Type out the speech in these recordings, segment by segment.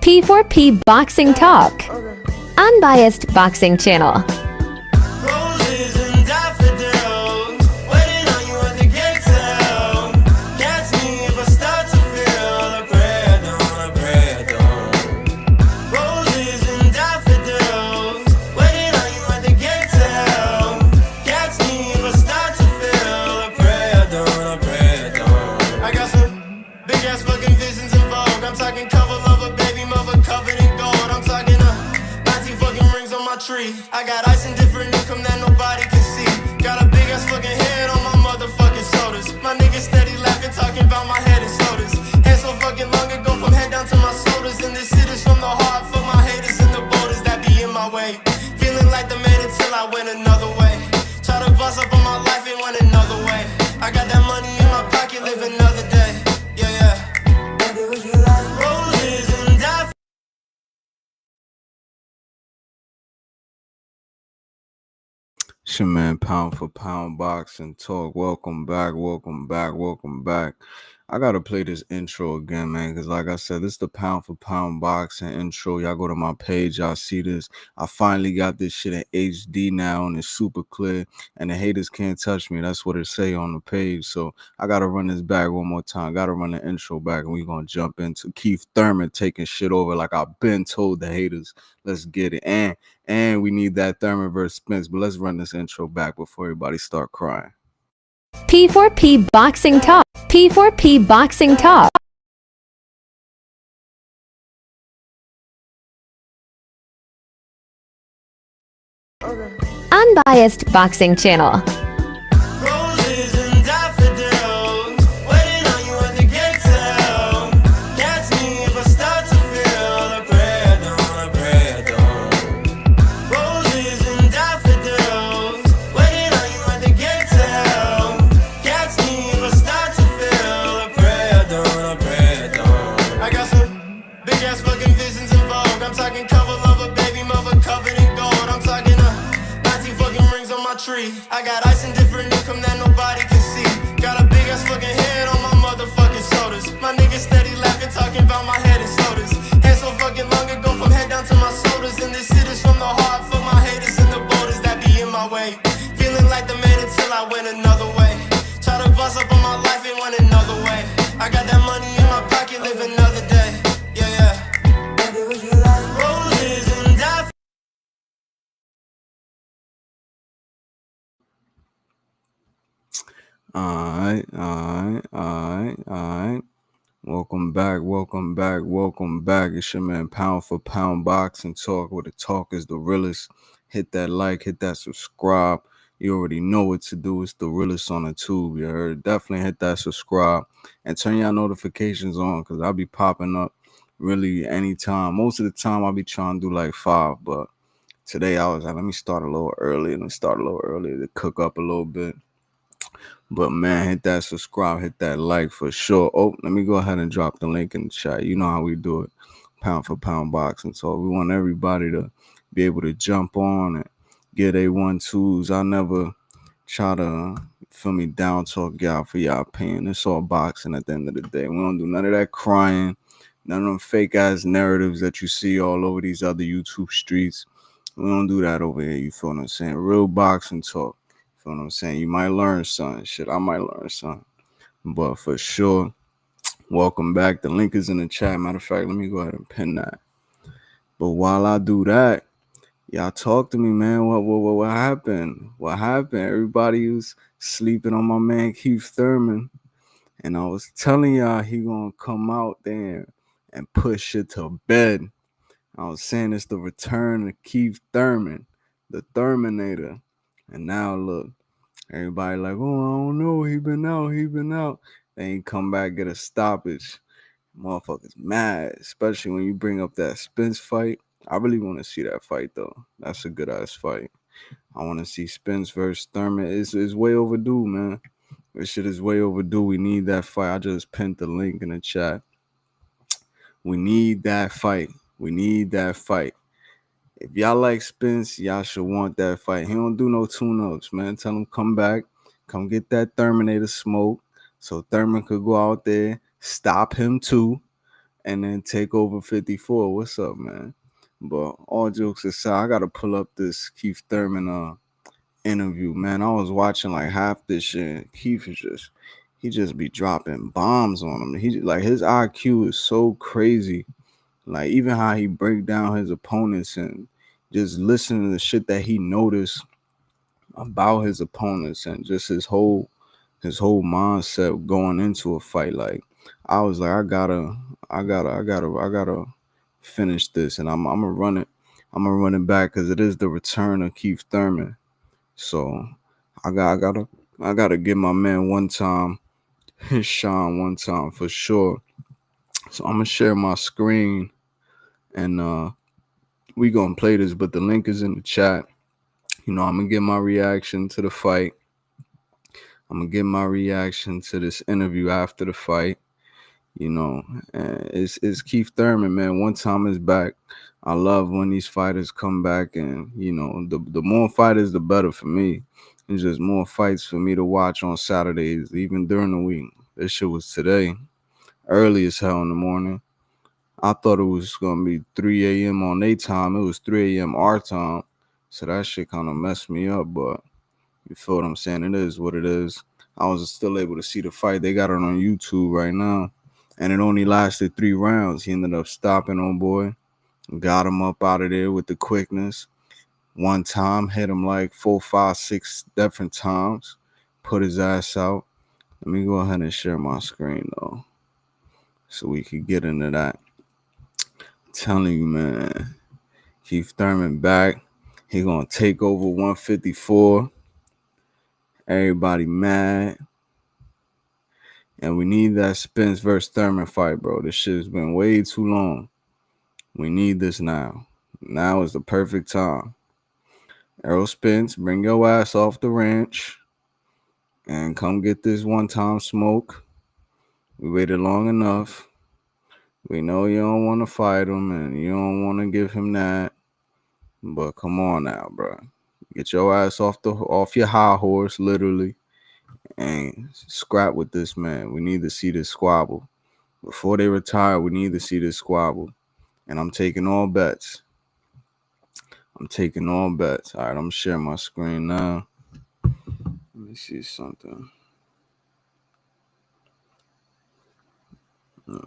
P4P Boxing Talk. Unbiased boxing channel. Roses and daffodils, waiting on you at the gate cell. Catch me if I start to feel a prayer dawn, a prayer dawn. Roses and daffodils, waiting on you at the gate cell. Catch me if I start to feel a prayer dawn, a prayer dawn. I got some big ass fucking visions in vogue. I'm talking cover lover, baby mother covered in gold. I'm talking 19 fucking rings on my tree. I got ice and different income that nobody can see. Got a big ass fucking head on my motherfucking shoulders. My niggas steady laughing, talking about my head and shoulders. Hands so fucking long ago from head down to my shoulders. And this shit is from the heart for my haters and the boulders that be in my way. Feeling like the man until I went another way. Try to bust up on my life and went another way. I got that money in my pocket, live another day. Yeah, yeah. Baby, would you like roses and daffodils? It's your man, Pound for Pound Boxing Talk. Welcome back. I gotta play this intro again, man, because like I said, this is the Pound for Pound Boxing intro. Y'all go to my page, y'all see this. I finally got this shit in HD now, and it's super clear, and the haters can't touch me. That's what it say on the page. So I gotta run this back one more time. Gotta run the intro back, and we're gonna jump into Keith Thurman taking shit over like I've been told the haters. Let's get it. And we need that Thurman versus Spence, but let's run this intro back before everybody start crying. P4P Boxing Talk. P4P Boxing Talk. Unbiased boxing channel. Roses and daffodils, waiting on you at the gate cell. Catch me if I start to feel a prayer dawn, a prayer dawn. Roses and daffodils, waiting on you at the gate cell. Catch me if I start to feel a prayer dawn, a prayer dawn. I got some big ass fucking visions in vogue. I'm talking cover lover, baby mother covered in gold. I'm talking 19 fucking rings on my tree. I got ice and different income that nobody can see. Got a big ass fucking head on my motherfucking shoulders. My niggas steady laughing, talking about my head and shoulders. Hands so fucking long ago from head down to my shoulders. And this shit is from the heart for my haters and the boulders that be in my way. Feeling like the man until I went another way. Try to bust up on my life and went another way. I got that money in my pocket, live another day. Yeah, yeah. Baby, would you like roses and daffodils? Alright. Welcome back. It's your man, Pound for Pound Boxing Talk, where the talk is the realest. Hit that like, hit that subscribe. You already know what to do. It's the realest on the tube. You heard? Definitely hit that subscribe and turn your notifications on, because I'll be popping up really anytime. Most of the time I'll be trying to do like 5, but today I was like, let me start a little early to cook up a little bit. But man, hit that subscribe, hit that like for sure. Oh, let me go ahead and drop the link in the chat. You know how we do it. Pound for Pound Boxing. So we want everybody to be able to jump on and get a 1-2s. I never try to, feel me, down talk y'all for y'all pain. It's all boxing at the end of the day. We don't do none of that crying, none of them fake ass narratives that you see all over these other YouTube streets. We don't do that over here. You feel what I'm saying? Real boxing talk. You know what I'm saying? You might learn something. Shit, I might learn something. But for sure, welcome back. The link is in the chat. Matter of fact, let me go ahead and pin that. But while I do that, y'all talk to me, man. What happened? What happened? Everybody was sleeping on my man Keith Thurman. And I was telling y'all he gonna come out there and put shit to bed. I was saying it's the return of Keith Thurman, the Thurminator. And now look, everybody like, oh, I don't know, he been out. They ain't come back, get a stoppage. Motherfuckers mad, especially when you bring up that Spence fight. I really want to see that fight though. That's a good ass fight. I want to see Spence versus Thurman. It's way overdue, man. This shit is way overdue. We need that fight. I just pinned the link in the chat. We need that fight. If y'all like Spence, y'all should want that fight. He don't do no tune-ups, man. Tell him come back. Come get that Terminator smoke so Thurman could go out there, stop him too, and then take over 54. What's up, man? But all jokes aside, I gotta pull up this Keith Thurman interview, man. I was watching like half this shit. And Keith is he just be dropping bombs on him. He like his IQ is so crazy. Like even how he break down his opponents and just listening to the shit that he noticed about his opponents and just his whole mindset going into a fight. Like I was like, I gotta finish this, and I'm gonna run it. I'm gonna run it back because it is the return of Keith Thurman. So I gotta give my man one time, his shine one time for sure. So I'm gonna share my screen and we gonna play this, but the link is in the chat. I'm gonna get my reaction to the fight. I'm gonna get my reaction to this interview after the fight. And it's Keith Thurman, man. One time is back. I love when these fighters come back, and the more fighters, the better for me. It's just more fights for me to watch on Saturdays, even during the week. This shit was today, early as hell in the morning. I thought it was gonna be 3 a.m. on their time. It was 3 a.m. our time, so that shit kind of messed me up. But you feel what I'm saying? It is what it is. I was still able to see the fight. They got it on YouTube right now. And it only lasted 3 rounds. He ended up stopping on boy. Got him up out of there with the quickness. One time, hit him like 4, 5, 6 different times. Put his ass out. Let me go ahead and share my screen though, so we could get into that. I'm telling you, man. Keith Thurman back. He gonna take over 154. Everybody mad. And we need that Spence versus Thurman fight, bro. This shit has been way too long. We need this now. Now is the perfect time. Errol Spence, bring your ass off the ranch and come get this one-time smoke. We waited long enough. We know you don't want to fight him and you don't want to give him that. But come on now, bro. Get your ass off your high horse, literally, and scrap with this man. We need to see this squabble. Before they retire, we need to see this squabble. And I'm taking all bets. All right, I'm sharing my screen now. Let me see something. All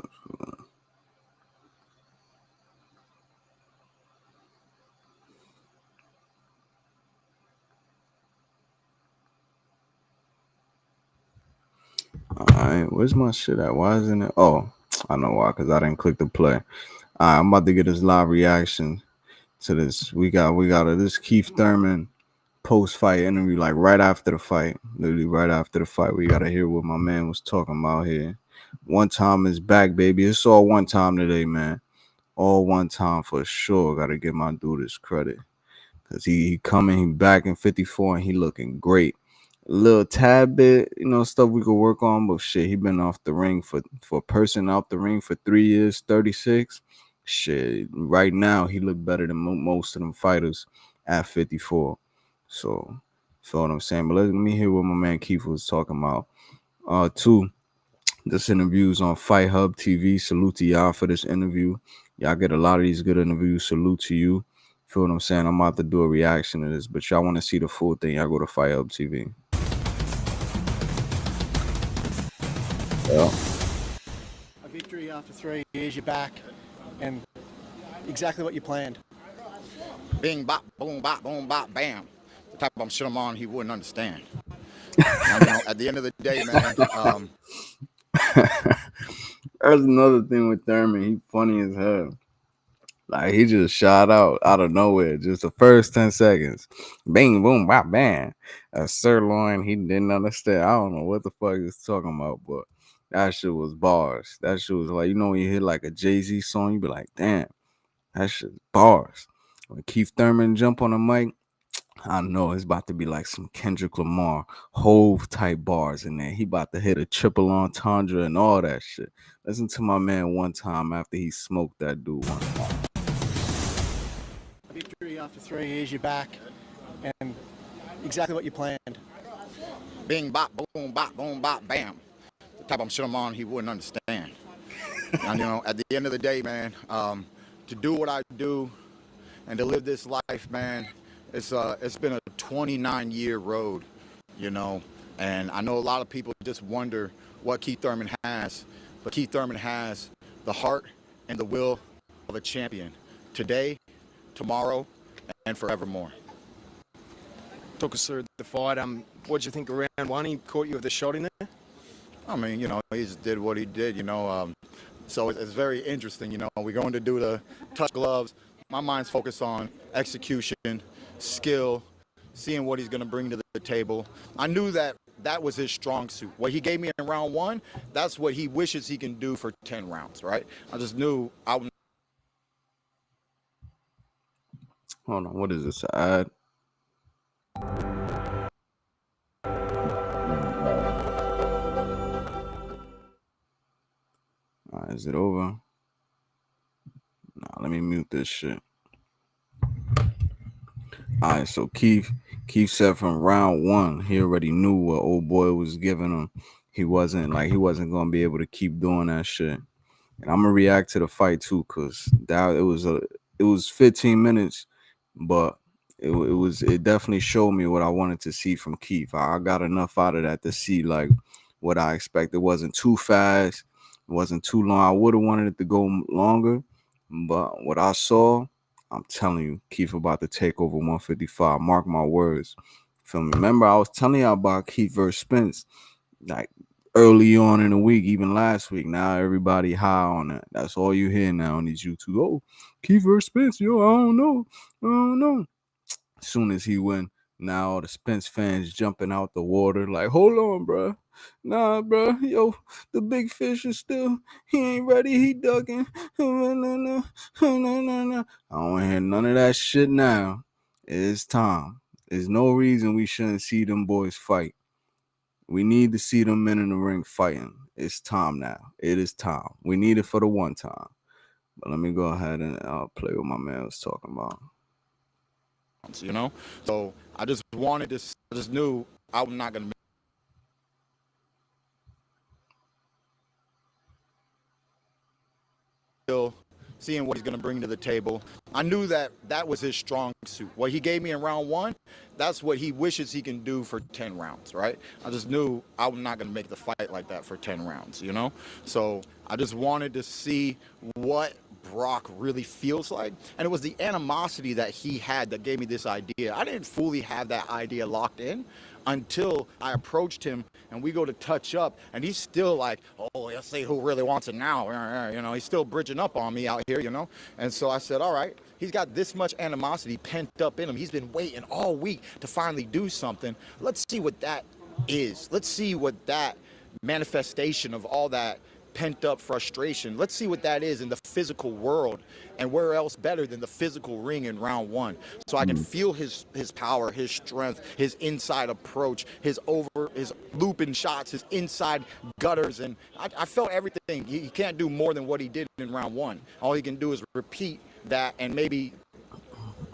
right, where's my shit at? Why isn't it? Oh, I know why, because I didn't click the play. All right, I'm about to get this live reaction to this. We got this Keith Thurman post-fight interview, like right after the fight. Literally right after the fight. We got to hear what my man was talking about here. One time is back, baby. It's all one time today, man. All one time for sure. Got to give my dude his credit. Because he coming, he back in 54, and he looking great. A little tad bit, stuff we could work on, but shit, he been off the ring for a person out the ring for 3 years, 36. Shit, right now he look better than most of them fighters at 54. So, feel what I'm saying? But let me hear what my man Keith was talking about. Two, this interview's on Fight Hub TV. Salute to y'all for this interview. Y'all get a lot of these good interviews. Salute to you. Feel what I'm saying? I'm about to do a reaction to this, but y'all want to see the full thing, y'all go to Fight Hub TV. Yeah. A victory after 3 years, you're back, and exactly what you planned. Bing, bop, boom, bop, bam. The type of shit I'm on, he wouldn't understand. At the end of the day, man. There's another thing with Thurman. He funny as hell. Like, he just shot out of nowhere. Just the first 10 seconds. Bing, boom, bop, bam. A sirloin, he didn't understand. I don't know what the fuck he's talking about, but that shit was bars. That shit was like, when you hit like a Jay-Z song, you be like, damn, that shit's bars. When Keith Thurman jump on the mic, I know it's about to be like some Kendrick Lamar, Hove type bars in there. He about to hit a triple entendre and all that shit. Listen to my man one time after he smoked that dude one time. A victory after 3 years, you're back, and exactly what you planned. Bing, bop, boom, bop, bam. The type of shit I'm on, he wouldn't understand. And at the end of the day, man, to do what I do and to live this life, man, it's been a 29-year road, and I know a lot of people just wonder what Keith Thurman has, but Keith Thurman has the heart and the will of a champion today, tomorrow, and forevermore. Talk us through the fight. What did you think of round one? He caught you with a shot in there. I mean, he just did what he did, so it's very interesting, we're going to do the touch gloves. My mind's focused on execution, skill, seeing what he's going to bring to the table. I knew that was his strong suit. What he gave me in round one, that's what he wishes he can do for 10 rounds, right? I just knew I would. Hold on, what is this, an ad? All right, is it over? Nah, let me mute this shit. All right, so Keith said from round one, he already knew what old boy was giving him. He wasn't gonna be able to keep doing that shit. And I'm gonna react to the fight too, cause it was 15 minutes, but it definitely showed me what I wanted to see from Keith. I got enough out of that to see like what I expect. It wasn't too fast, it wasn't too long. I would have wanted it to go longer, but what I saw, I'm telling you, Keith about to take over 155. Mark my words. Feel me? Remember, I was telling y'all about Keith versus Spence, like early on in the week, even last week. Now everybody high on that. That's all you hear now on these YouTube. Oh, Keith versus Spence, yo, I don't know. As soon as he win, now all the Spence fans jumping out the water like, hold on, bro. Nah, bro. Yo, the big fish is still, he ain't ready. He ducking. No. I don't want to hear none of that shit now. It's time. There's no reason we shouldn't see them boys fight. We need to see them men in the ring fighting. It's time now. It is time. We need it for the one time. But let me go ahead and play what my man was talking about. So I just knew I was not going to seeing what he's going to bring to the table. I knew that was his strong suit. What he gave me in round one, that's what he wishes he can do for 10 rounds, right? I just knew I was not going to make the fight like that for 10 rounds, So I just wanted to see what Brock really feels like. And it was the animosity that he had that gave me this idea. I didn't fully have that idea locked in until I approached him and we go to touch up, and he's still like, oh, let's see who really wants it now. He's still bridging up on me out here, And so I said, all right, he's got this much animosity pent up in him. He's been waiting all week to finally do something. Let's see what that is. Let's see what that manifestation of all that pent up frustration. Let's see what that is in the physical world, and where else better than the physical ring in round one. So I can feel his power, his strength, his inside approach, his looping shots, his inside gutters, and I felt everything. He can't do more than what he did in round one. All he can do is repeat that and maybe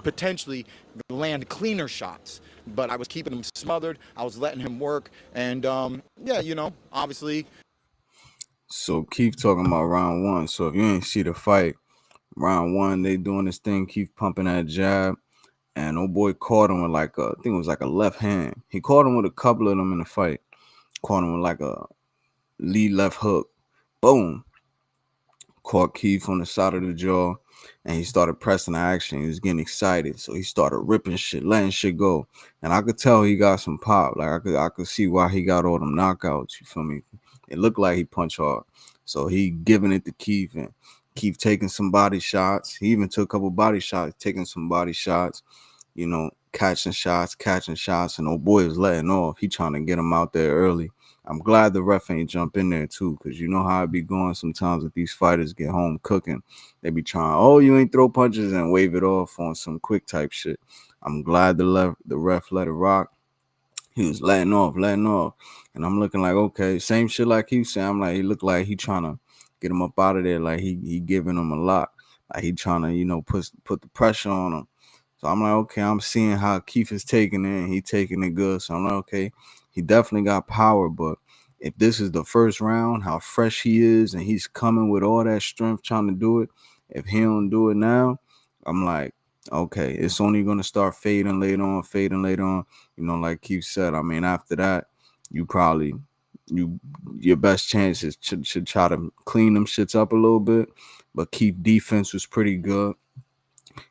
potentially land cleaner shots. But I was keeping him smothered. I was letting him work, and obviously. So Keith talking about round one. So if you ain't see the fight, round one, they doing this thing, Keith pumping that jab, and old boy caught him with I think it was like a left hand. He caught him with a couple of them in the fight. Caught him with like a lead left hook. Boom. Caught Keith on the side of the jaw, and he started pressing the action. He was getting excited, so he started ripping shit, letting shit go. And I could tell he got some pop. Like I could see why he got all them knockouts. You feel me? It looked like he punched hard. So he giving it to Keith, and Keith taking some body shots. He even took a couple body shots, taking some body shots, catching shots, and old boy is letting off. He trying to get him out there early. I'm glad the ref ain't jump in there too, because you know how it be going sometimes if these fighters get home cooking. They be trying, oh, you ain't throw punches, and wave it off on some quick type shit. I'm glad the ref let it rock. He was letting off. And I'm looking like, okay, same shit like he said. I'm like, he looked like he trying to get him up out of there. Like he giving him a lot. Like he trying to, put the pressure on him. So I'm like, okay, I'm seeing how Keith is taking it, and he taking it good. So I'm like, okay, he definitely got power, but if this is the first round, how fresh he is, and he's coming with all that strength trying to do it. If he don't do it now, I'm like, okay, it's only gonna start fading later on, fading later on. You know, like Keith said. I mean, after that, you probably your best chance is should try to clean them shits up a little bit. But Keith defense was pretty good.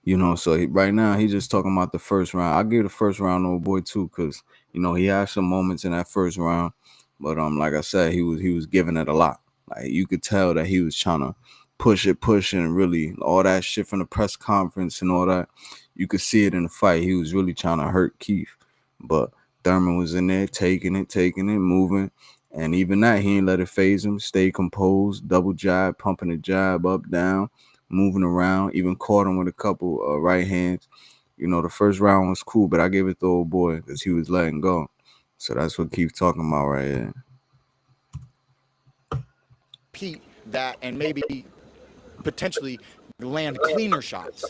You know, so right now he's just talking about the first round. I give the first round old boy too, because you know he had some moments in that first round, but like I said, he was giving it a lot. Like you could tell that he was trying to push it, and really all that shit from the press conference and all that. You could see it in the fight. He was really trying to hurt Keith, but Thurman was in there taking it, moving. And even that, he ain't let it phase him. Stay composed, double jab, pumping the jab up, down, moving around, even caught him with a couple right hands. You know, the first round was cool, but I gave it to old boy because he was letting go. So that's what Keith talking about right here. Pete that and maybe potentially land cleaner shots,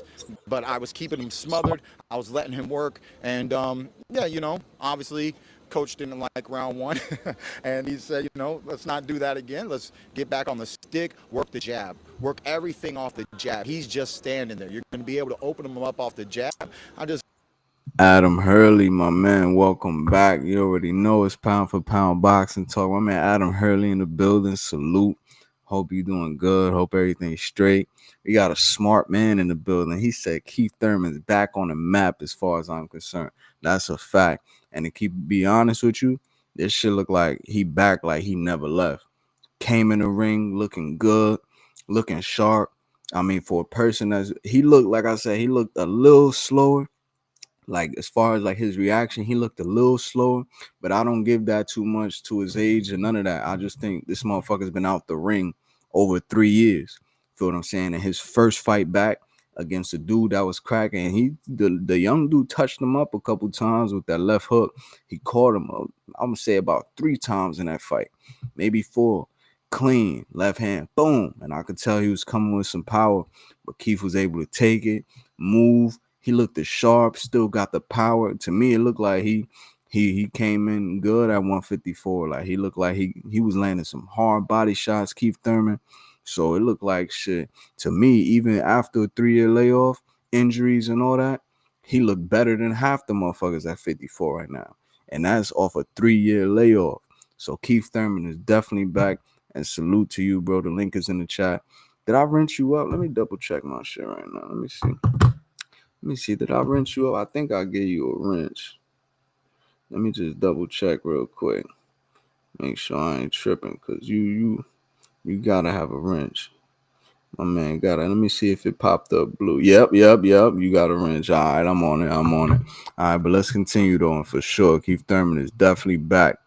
but I was keeping him smothered. I was letting him work, and yeah, you know, obviously coach didn't like round one, and he said, you know, let's not do that again. Let's get back on the stick, work the jab, work everything off the jab. He's just standing there. You're going to be able to open him up off the jab. Adam Hurley, my man, welcome back. You already know it's pound for pound boxing talk. My man Adam Hurley in the building. Salute. Hope you doing good. Hope everything's straight. We got a smart man in the building. He said Keith Thurman's back on the map as far as I'm concerned. That's a fact. And to be honest with you, this shit look like he back like he never left. Came in the ring looking good, looking sharp. I mean, for a person he looked, like I said, he looked a little slower. Like as far as like his reaction, he looked a little slower, but I don't give that too much to his age and none of that. I just think this motherfucker's been out the ring over 3 years. Feel what I'm saying? And his first fight back against a dude that was cracking, the young dude touched him up a couple times with that left hook. He caught him up, I'm gonna say about 3 times in that fight, maybe 4. Clean left hand, boom, and I could tell he was coming with some power, but Keith was able to take it, move. He looked as sharp, still got the power. To me, it looked like he came in good at 154. Like he looked like he was landing some hard body shots, Keith Thurman. So it looked like shit. To me, even after a 3-year layoff, injuries and all that, he looked better than half the motherfuckers at 54 right now. And that's off a 3-year layoff. So Keith Thurman is definitely back. And salute to you, bro. The link is in the chat. Did I wrench you up? Let me double check my shit right now. Let me see. Did I wrench you up? I think I gave you a wrench. Let me just double check real quick. Make sure I ain't tripping, because you gotta have a wrench. My man got it. Let me see if it popped up blue. Yep. You got a wrench. All right, I'm on it. All right, but let's continue though. And for sure, Keith Thurman is definitely back.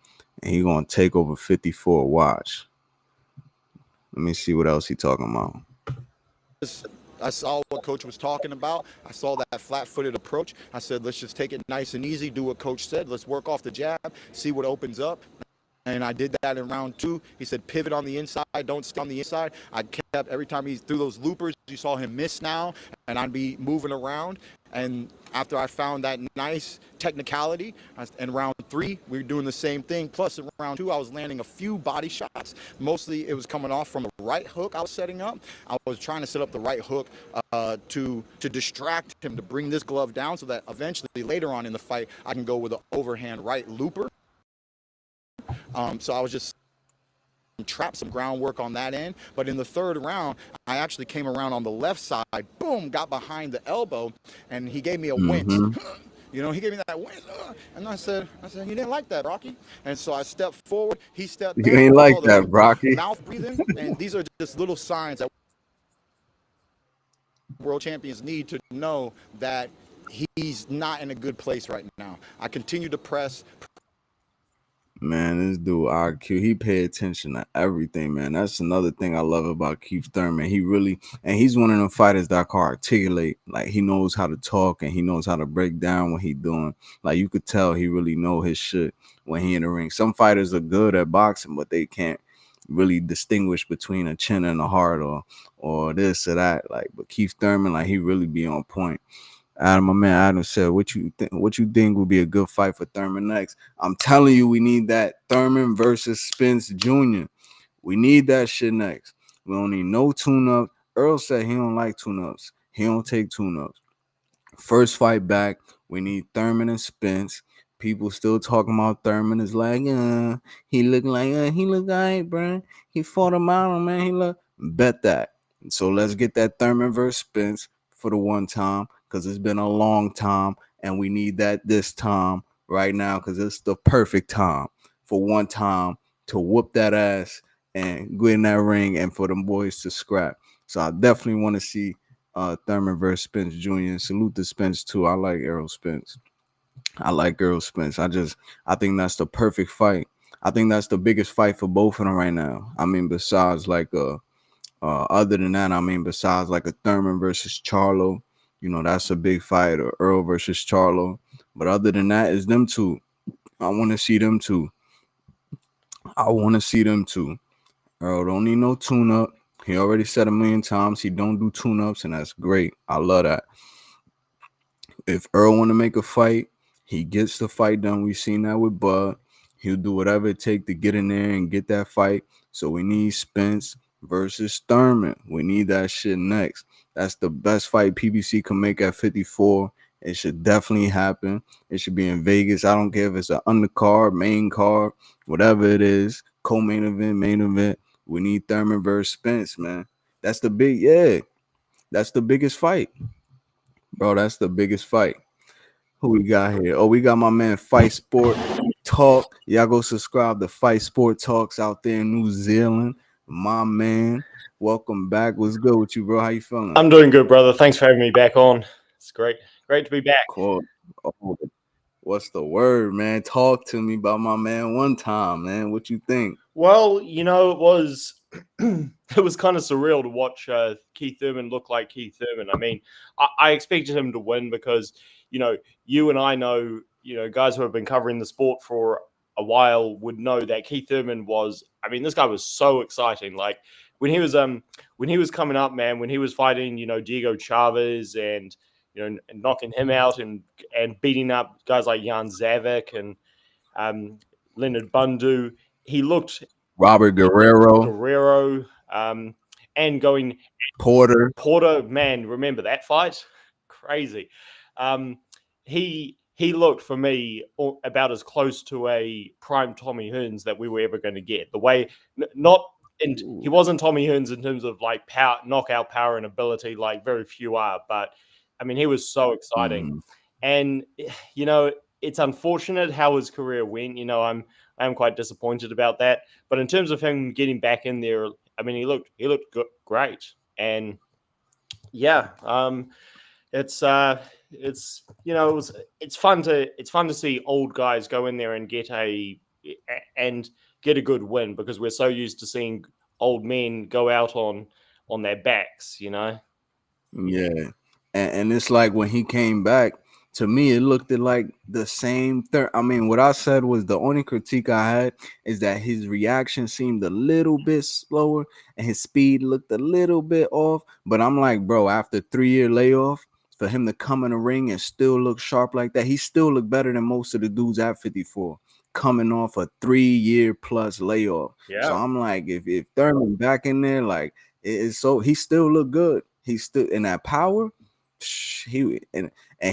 And he's gonna take over 54. Watch. Let me see what else he talking about. I saw what coach was talking about. I saw that flat-footed approach. I said, let's just take it nice and easy, do what coach said. Let's work off the jab, see what opens up. And I did that in round 2. He said, pivot on the inside, don't stay on the inside. I kept, every time he threw those loopers, you saw him miss now, and I'd be moving around. And after I found that nice technicality, in round 3, we were doing the same thing. Plus, in round 2, I was landing a few body shots. Mostly, it was coming off from the right hook I was setting up. I was trying to set up the right hook to distract him, to bring this glove down so that eventually, later on in the fight, I can go with an overhand right looper. So I was just trapped some groundwork on that end. But in the 3rd round, I actually came around on the left side, boom, got behind the elbow, and he gave me a winch. You know, he gave me that winch. And I said, you didn't like that, Rocky. And so I stepped forward. He stepped back. You ain't like that, Rocky. Mouth breathing. And these are just little signs that world champions need to know that he's not in a good place right now. I continue to press. Man, this dude IQ, he pay attention to everything, man. That's another thing I love about Keith Thurman. He's one of them fighters that can articulate. Like, he knows how to talk and he knows how to break down what he doing. Like, you could tell he really know his shit when he in the ring. Some fighters are good at boxing, but they can't really distinguish between a chin and a heart or this or that. Like, but Keith Thurman, like, he really be on point. Adam, my man Adam said, what you think would be a good fight for Thurman next? I'm telling you, we need that Thurman versus Spence Jr. We need that shit next. We don't need no tune-ups. Earl said he don't like tune-ups. He don't take tune-ups. First fight back, we need Thurman and Spence. People still talking about Thurman is like, he look like, he look alright, bro. He fought him out, man. He look, bet that. So let's get that Thurman versus Spence for the one time, because it's been a long time, and we need that this time right now, because it's the perfect time for one time to whoop that ass and go in that ring and for them boys to scrap. So I definitely want to see Thurman versus Spence Jr. Salute to Spence too. I like Errol Spence. I like Errol Spence. I think that's the perfect fight. I think that's the biggest fight for both of them right now. I mean, besides like other than that, I mean, besides like a Thurman versus Charlo, you know, that's a big fight, or Earl versus Charlo. But other than that, it's them two. I want to see them two. I want to see them two. Earl don't need no tune-up. He already said a million times he don't do tune-ups, and that's great. I love that. If Earl want to make a fight, he gets the fight done. We've seen that with Bud. He'll do whatever it takes to get in there and get that fight. So we need Spence versus Thurman. We need that shit next. That's the best fight PBC can make at 54. It should definitely happen. It should be in Vegas. I don't care if it's an undercard, main card, whatever it is, co-main event, main event. We need Thurman versus Spence, man. That's the that's the biggest fight. Bro, that's the biggest fight. Who we got here? Oh, we got my man Fight Sport Talk. Y'all go subscribe to Fight Sport Talks out there in New Zealand. My man, welcome back. What's good with you, bro? How you feeling? I'm doing good, brother. Thanks for having me back on. It's great to be back. Cool. Oh, what's the word, man? Talk to me about my man one time, man. What you think? Well, it was it was kind of surreal to watch Keith Thurman look like Keith Thurman. I mean, I expected him to win because you and I know guys who have been covering the sport for a while would know that Keith Thurman was. I mean, this guy was so exciting. Like when he was coming up, man, when he was fighting Diego Chavez and and knocking him out and beating up guys like Jan Zavik and Leonard Bundu. He looked Robert Guerrero and going Porter. Man, remember that fight? Crazy. He looked for me about as close to a prime Tommy Hearns that we were ever going to get. The way he wasn't Tommy Hearns in terms of like power, knockout power and ability, like very few are, but I mean, he was so exciting. And it's unfortunate how his career went. I'm quite disappointed about that. But in terms of him getting back in there, I mean, he looked great. And yeah, it's fun to see old guys go in there and get a good win, because we're so used to seeing old men go out on their backs, Yeah. And it's like when he came back, to me, it looked like the same thing. I mean, what I said was the only critique I had is that his reaction seemed a little bit slower and his speed looked a little bit off. But I'm like, bro, after 3-year layoff, for him to come in the ring and still look sharp like that, he still looked better than most of the dudes at 54, coming off a 3-year plus layoff. Yeah. So I'm like, if Thurman back in there, like he still looked good. He still in that power. He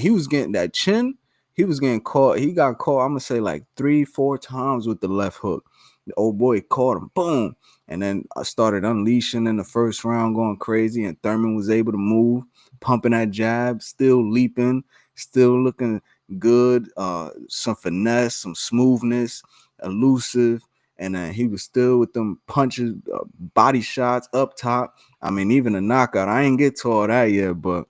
was getting that chin. He was getting caught. He got caught, I'm gonna say like 3-4 times with the left hook. The old boy caught him, boom, and then I started unleashing in the first round, going crazy, and Thurman was able to move, pumping that jab, still leaping, still looking good, some finesse, some smoothness, elusive, and then he was still with them punches, body shots up top. I mean, even a knockout. I ain't get to all that yet, but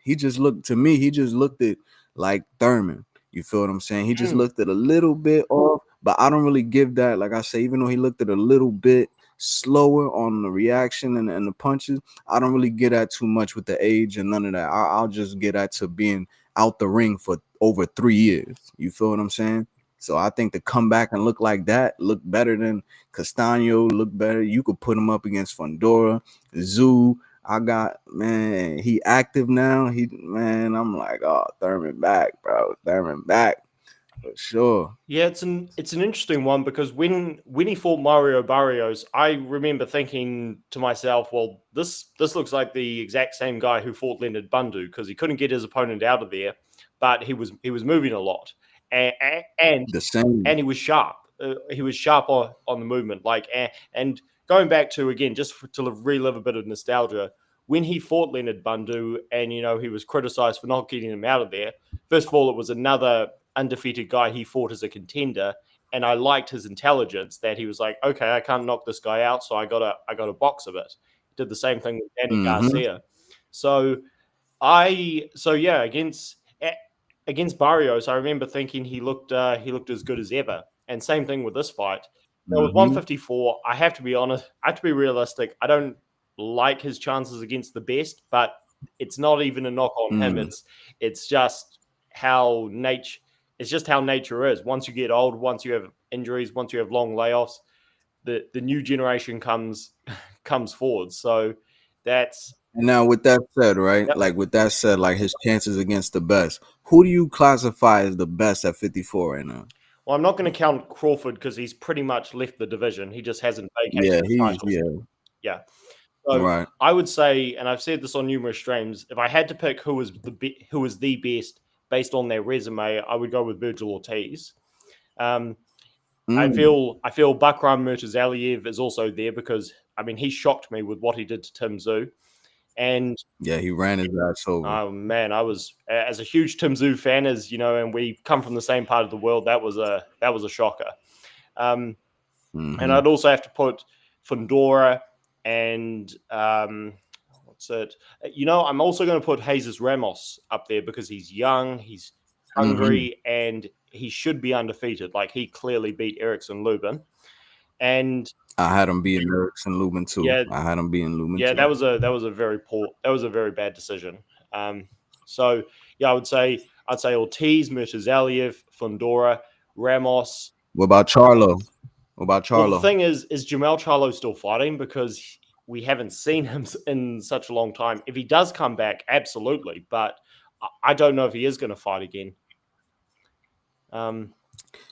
he just looked it like Thurman. You feel what I'm saying? He just looked it a little bit off, but I don't really give that. Like I say, even though he looked at a little bit slower on the reaction and the punches, I don't really get that too much with the age and none of that. I'll just get that to being out the ring for over 3 years. You feel what I'm saying? So I think to come back and look like that, look better than Castaño, look better. You could put him up against Fundora, Zoo, I got, man, he active now. I'm like, oh, Thurman back, bro. Thurman back for sure. Yeah, it's an interesting one because when he fought Mario Barrios, I remember thinking to myself, well, this looks like the exact same guy who fought Leonard Bundu because he couldn't get his opponent out of there, but he was moving a lot, and and, The same. and he was sharp. He was sharp on the movement, and going back to again just to relive a bit of nostalgia. When he fought Leonard Bundu, and he was criticized for not getting him out of there. First of all, it was another undefeated guy he fought as a contender, and I liked his intelligence that he was like, okay, I can't knock this guy out, so I got a box of it. Did the same thing with Danny Mm-hmm. Garcia. So against Barrios, I remember thinking he looked as good as ever. And same thing with this fight. Now with Mm-hmm. 154, I have to be honest, I have to be realistic. I don't like his chances against the best, but it's not even a knock on him. Mm. It's just how nature it's just how nature is. Once you get old, once you have injuries, once you have long layoffs, the new generation comes forward. So that's And now with that said, right? yep. Like with that said, like his chances against the best. Who do you classify as the best at 54 right now? Well, I'm not going to count Crawford because he's pretty much left the division. He just hasn't vacated Yeah, the he's title. yeah, Yeah. So right. I would say, and I've said this on numerous streams, if I had to pick who was the best based on their resume, I would go with Virgil Ortiz. I Mm. feel Bakram Murtazaliev is also there because he shocked me with what he did to Tim Tszyu. And Yeah, he ran his ass over. oh man, I was as a huge Tim Tszyu fan, as you know, and we come from the same part of the world. That was a shocker. And I'd also have to put Fundora and what's it? I'm also going to put Jesus Ramos up there because he's young, he's hungry, and he should be undefeated. Like he clearly beat Erickson Lubin, and I had him beating Erickson Lubin too. yeah, I had him beating Lubin yeah, too. that was a very bad decision. So yeah, I'd say Ortiz, Murtazaliev, Fundora, Ramos. What about Charlo? What about Well, the Charlo? thing is Jamel Charlo still fighting because we haven't seen him in such a long time. If he does come back, absolutely, but I don't know if he is going to fight again.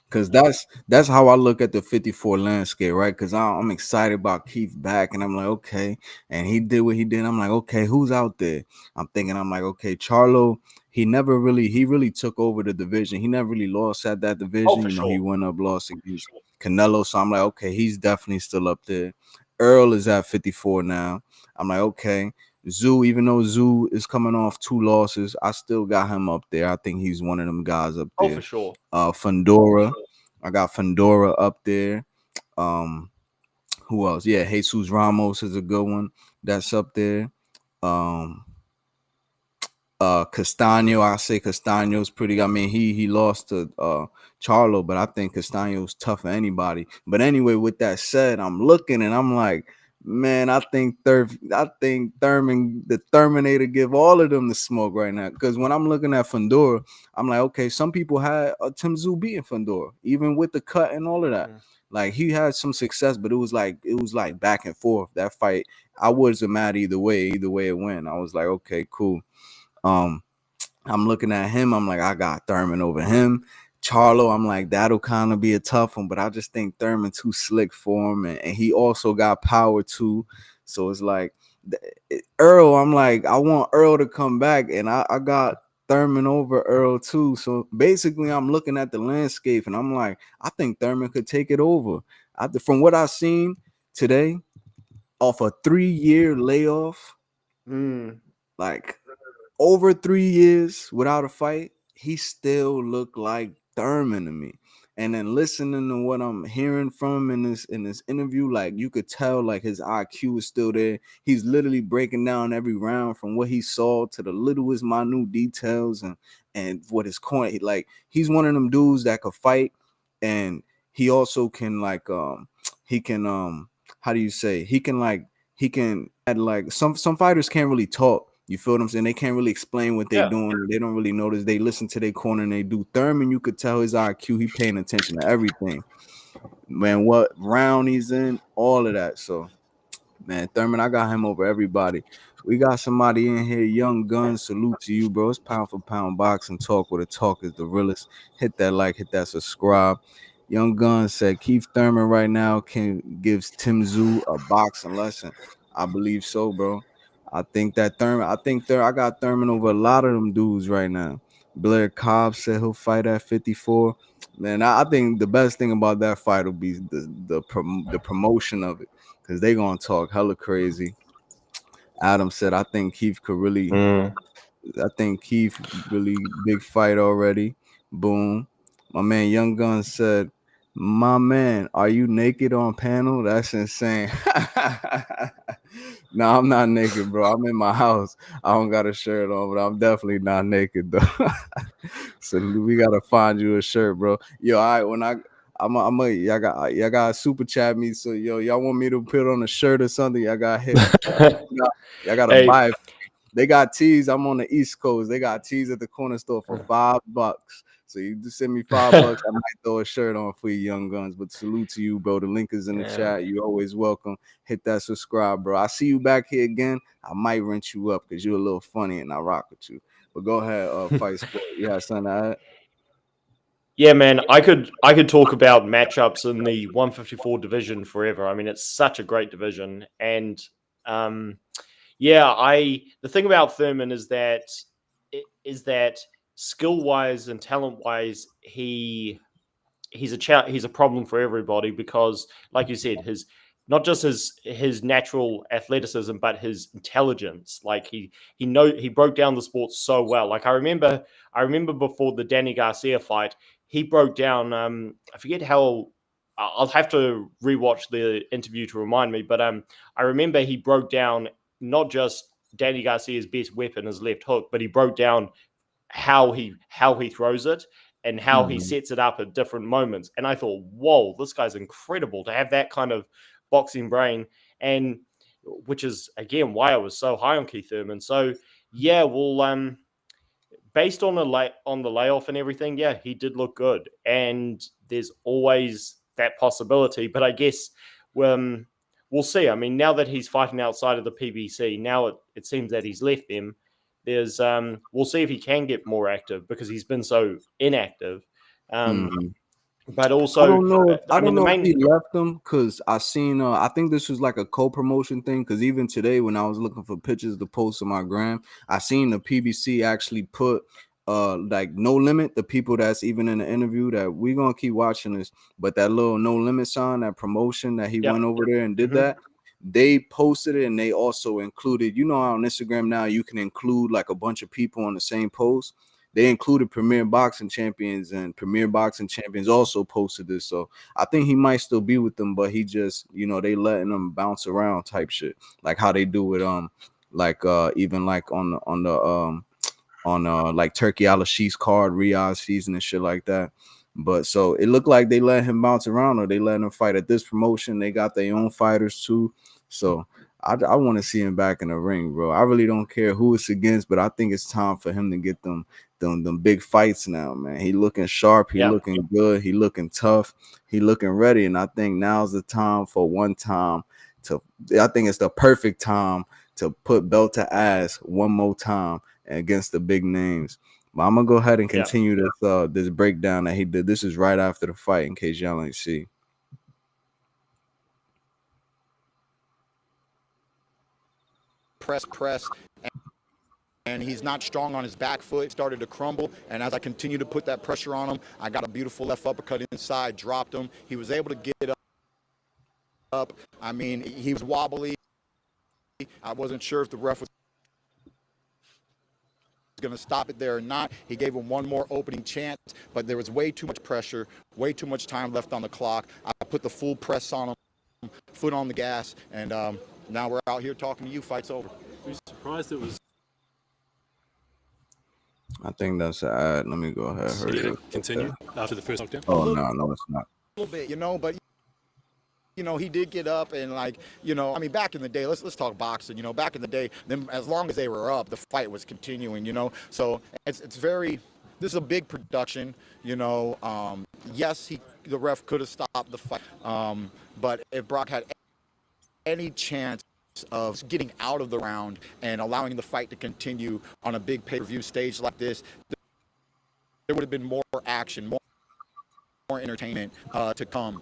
Because that's how I look at the 54 landscape, right? Because I'm excited about Keith back, and I'm like, okay, and he did what he did. I'm like, okay, who's out there? I'm like, okay, Charlo. He really took over the division. He never really lost at that division. for He sure. went up, lost against Canelo. So I'm like, okay, he's definitely still up there. Earl is at 54 now. I'm like, okay. Zoo, even though Zoo is coming off 2 losses, I still got him up there. I think he's one of them guys up there. For sure. Fundora. I got Fundora up there. Who else? Yeah, Jesus Ramos is a good one. That's up there. Castano, I say Castano's pretty. He lost to Charlo, but I think Castano's tough for anybody. But anyway, with that said, I'm looking and I'm like, man, I think Thurman, the Terminator, give all of them the smoke right now. Because when I'm looking at Fundora, I'm like, okay, some people had Tim Tszyu beating Fundora, even with the cut and all of that. Like he had some success, but it was like back and forth. That fight, I wasn't mad either way it went. I was like, okay, cool. I'm looking at him. I'm like, I got Thurman over him. Charlo, I'm like, that'll kind of be a tough one, but I just think Thurman too slick for him, and he also got power too. So it's like Earl. I'm like, I want Earl to come back, and I got Thurman over Earl too. So basically, I'm looking at the landscape, and I'm like, I think Thurman could take it over. From what I've seen today, off a 3-year layoff, like over 3 years without a fight, he still looked like Thurman to me. And then listening to what I'm hearing from him in this interview, like you could tell like his IQ is still there. He's literally breaking down every round from what he saw to the littlest minute details and what his corner. Like he's one of them dudes that could fight, and he also can how do you say, he can add, like some fighters can't really talk. You feel what I'm saying? They can't really explain what they're doing. They don't really notice. They listen to their corner and they do. Thurman, you could tell his IQ. He paying attention to everything. Man, what round he's in, all of that. So Man, Thurman, I got him over everybody. We got somebody in here, Young Gun. Salute to you, bro. It's pound for pound boxing talk, where the talk is the realest. Hit that like, hit that subscribe. Young Gun said Keith Thurman right now gives Tim Zoo a boxing lesson. I believe so, bro. I got Thurman over a lot of them dudes right now. Blair Cobb said he'll fight at 54. Man, I think the best thing about that fight will be the promotion of it, because they gonna talk hella crazy. Adam said, Mm. I think Keith really big fight already. Boom. My man Young Gun said, my man, are you naked on panel? That's insane. No, I'm not naked, bro. I'm in my house. I don't got a shirt on, but I'm definitely not naked though. So we gotta find you a shirt, bro. Yo, all right, y'all got super chat me. So y'all want me to put on a shirt or something? Y'all gotta Hey, buy it. They got teas. I'm on the East Coast. They got teas at the corner store for $5. So you just send me $5. I might throw a shirt on for you, Young Guns. But salute to you, bro. The link is in the yeah. chat. You always welcome. Hit that subscribe, bro. I see you back here again. I might rent you up because you're a little funny and I rock with you. But go ahead, Fight Sport. You had something to add? Yeah, man, I could talk about matchups in the 154 division forever. I mean, it's such a great division, and the thing about Thurman is that skill wise and talent wise, he's a problem for everybody because, like you said, his not just his natural athleticism, but his intelligence. Like he broke down the sport so well. Like I remember before the Danny Garcia fight, he broke down. I forget how. I'll have to rewatch the interview to remind me, but I remember he broke down not just Danny Garcia's best weapon, his left hook, but he broke down how he throws it and how he Mhm. sets it up at different moments. And I thought, whoa, this guy's incredible to have that kind of boxing brain, and which is again why I was so high on Keith Thurman. So yeah, well, based on the layoff and everything, yeah, he did look good, and there's always that possibility. But I guess we'll see. I mean, now that he's fighting outside of the PBC, now it seems that he's left them. There's we'll see if he can get more active because he's been so inactive. Mhm. But also, I I mean, don't the know if main he left them because I seen I think this was like a co-promotion thing, because even today when I was looking for pictures to post on my gram, I seen the PBC actually put like No Limit, the people that's even in the interview, that we gonna keep watching this, but that little No Limit sign, that promotion that he Yep. went over there and did Mhm. that, they posted it, and they also included, how on Instagram now you can include like a bunch of people on the same post. They included Premier Boxing Champions, and Premier Boxing Champions also posted this. So I think he might still be with them, but he just, they letting him bounce around type shit, like how they do with like even like on like Turkey Al Shees card, Riyadh season and shit like that. But so it looked like they let him bounce around, or they let him fight at this promotion. They got their own fighters too. So I want to see him back in the ring, bro. I really don't care who it's against, but I think it's time for him to get them big fights now, man. He looking sharp, he Yeah. looking good, he looking tough, he looking ready. And I think now's the time for one time I think it's the perfect time to put belt to ass one more time against the big names. But I'm gonna go ahead and Yeah. continue this breakdown that he did. This is right after the fight, in case y'all ain't see. Press, and he's not strong on his back foot. Started to crumble, and as I continued to put that pressure on him, I got a beautiful left uppercut inside, dropped him. He was able to get up. I mean, he was wobbly. I wasn't sure if the ref was going to stop it there or not. He gave him one more opening chance, but there was way too much pressure, way too much time left on the clock. I put the full press on him, foot on the gas, and now we're out here talking to you. Fight's over. Were you surprised it was I think that's an ad. Let me go ahead. Hurry to up. continue after the first knockdown? Oh no, it's not. A little bit, but he did get up, and I mean, back in the day, let's talk boxing. Back in the day, then as long as they were up, the fight was continuing. So it's very. This is a big production. Yes, the ref could have stopped the fight, but if Brock had any chance of getting out of the round and allowing the fight to continue on a big pay-per-view stage like this, there would have been more action, more entertainment to come.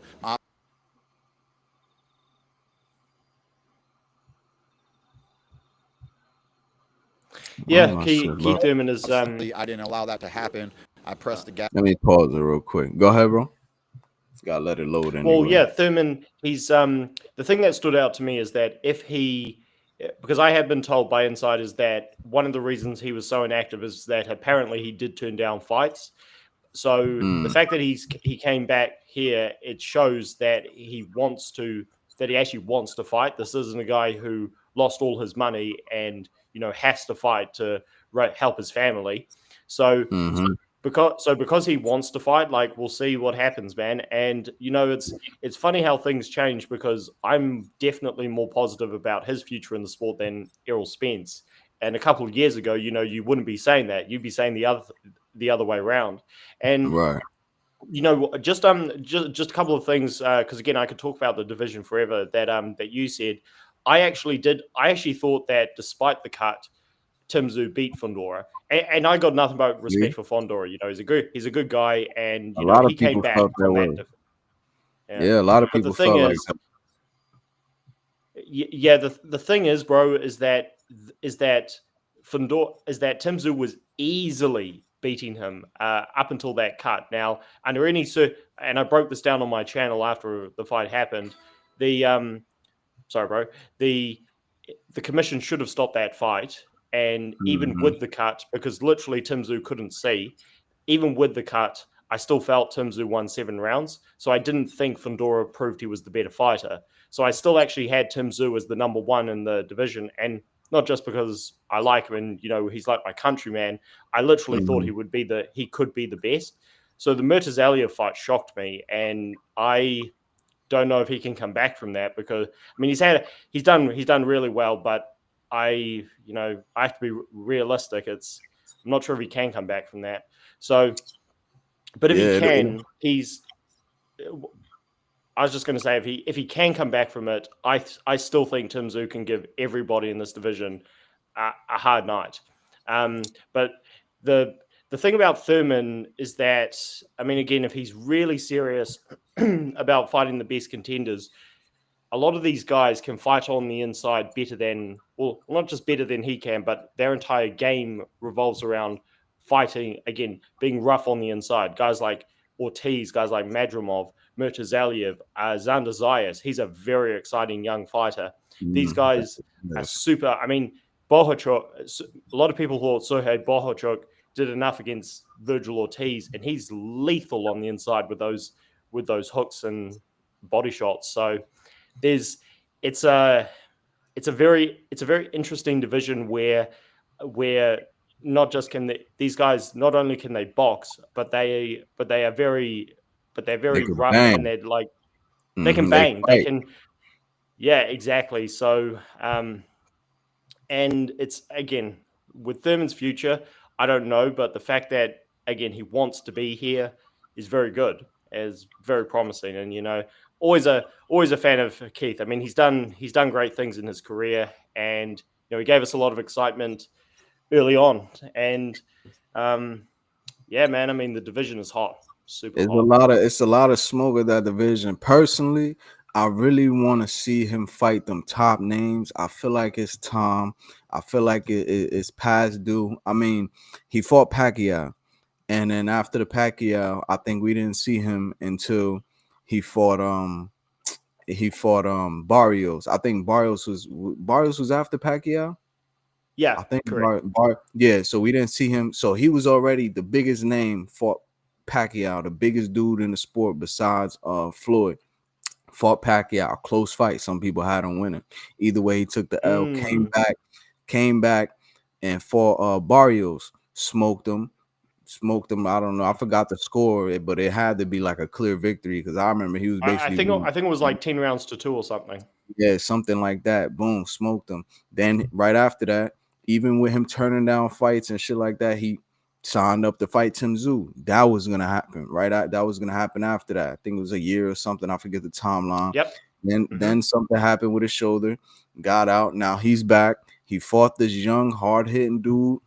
Yeah, Oh, Keith shit, bro. Thurman is Obviously, I didn't allow that to happen. I pressed the gas. Let me pause it real quick. Go ahead, bro. Gotta let it load anyway. well, yeah, Thurman. He's the thing that stood out to me is that because I have been told by insiders that one of the reasons he was so inactive is that apparently he did turn down fights. So the fact that he came back here, it shows that he actually wants to fight. This isn't a guy who lost all his money and has to fight to help his family. So because he wants to fight, like, we'll see what happens, man. And it's funny how things change, because I'm definitely more positive about his future in the sport than Errol Spence. And a couple of years ago, you wouldn't be saying that. You'd be saying the other way around. And right. just a couple of things, because again, I could talk about the division forever. That you said, I actually thought that despite the cut, Tim Tszyu beat Fundora, and I got nothing but respect for Fundora. He's a good guy, and A lot of he came people back felt from that way. that. Yeah, a lot of But the people thing felt like is, that. yeah, the thing is, bro, is that Fundora Tim Tszyu was easily beating him up until that cut. Now, under any and I broke this down on my channel after the fight happened. Sorry, bro. The commission should have stopped that fight, and even with the cut, because literally Tim Tszyu couldn't see, even with the cut, I still felt Tim Tszyu won 7 rounds. So I didn't think Fundora proved he was the better fighter. So I still actually had Tim Tszyu as the number 1 in the division, and not just because I like him and he's like my countryman. I literally thought he could be the best. So the Murtazalia fight shocked me, and I don't know if he can come back from that, because I mean he's done really well, but I have to be realistic. I'm not sure if he can come back from that. So, but if he can, I was just going to say, if he can come back from it, I still think Tim Tszyu can give everybody in this division a hard night. But the thing about Thurman is that, I mean, again, if he's really serious about fighting the best contenders, a lot of these guys can fight on the inside better than, well, not just better than he can, but their entire game revolves around fighting, again, being rough on the inside. Guys like Ortiz, guys like Madrimov, Murtazaliev, Xander Zayas. He's a very exciting young fighter. These guys are super. I mean, Bohachuk, a lot of people thought Sergey Bohachuk did enough against Virgil Ortiz, and he's lethal on the inside with those hooks and body shots. So it's a very interesting division where not just these guys not only can they box, but they're very rough, bang. and they're like they can bang. They can, yeah, exactly. So and it's, again, with Thurman's future, I don't know, but the fact that, again, he wants to be here is very good, is very promising. And always a fan of Keith. I mean, he's done great things in his career, and he gave us a lot of excitement early on. And yeah, man, I mean, the division is hot, super hot. It's a lot of smoke at that division. Personally, I really want to see him fight them top names. I feel like it's time. I feel like it's past due. I mean, he fought Pacquiao, and then after the Pacquiao, I think we didn't see him until he fought Barrios. I think Barrios was after Pacquiao. Yeah, I think correct. yeah. So we didn't see him. So he was already the biggest name. Fought Pacquiao, the biggest dude in the sport besides Floyd. Fought Pacquiao, close fight. Some people had him winning. Either way, he took the L. Came back, and fought Barrios. Smoked him. I don't know. I forgot the score, but it had to be like a clear victory, because I remember he was basically. I think it was like 10 rounds to 2 or something. Yeah, something like that. Boom, smoked him. Then right after that, even with him turning down fights and shit like that, he signed up to fight Tim Tszyu. That was gonna happen, right? That was gonna happen after that. I think it was a year or something. I forget the timeline. Yep. Then something happened with his shoulder, got out. Now he's back. He fought this young, hard hitting dude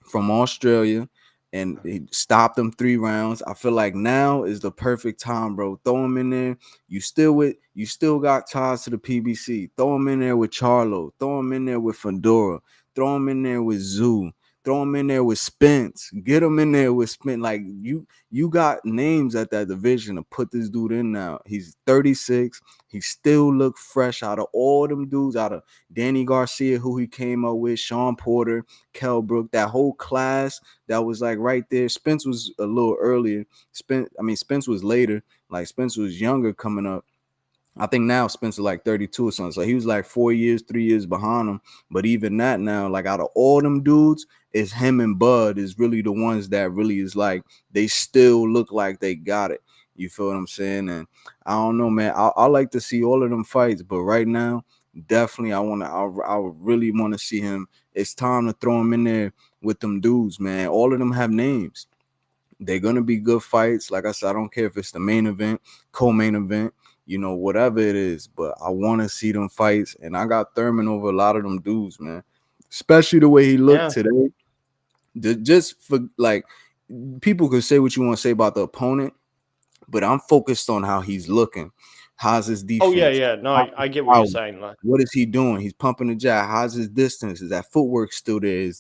from Australia, and he stopped him 3 rounds. I feel like now is the perfect time, bro. Throw him in there. You still got ties to the PBC. Throw him in there with Charlo. Throw him in there with Fedora. Throw him in there with Zoo. Throw him in there with Spence. Get him in there with Spence. Like you got names at that division to put this dude in now. He's 36. He still look fresh out of all them dudes, out of Danny Garcia, who he came up with, Sean Porter, Kell Brook, that whole class that was like right there. Spence was a little earlier. Spence was later. Like Spence was younger coming up. I think now Spencer like 32 or something. So he was like 4 years, 3 years behind him. But even that now, like out of all them dudes, it's him and Bud is really the ones that really is like they still look like they got it. You feel what I'm saying? And I don't know, man. I like to see all of them fights, but right now, definitely I would really want to see him. It's time to throw him in there with them dudes, man. All of them have names. They're gonna be good fights. Like I said, I don't care if it's the main event, co-main event, whatever it is. But I want to see them fights, and I got Thurman over a lot of them dudes, man. Especially the way he looked today. Just for like, people could say what you want to say about the opponent, but I'm focused on how he's looking. How's his defense? Oh yeah. No, I get what you're saying. Like, what is he doing? He's pumping the jab. How's his distance? Is that footwork still there?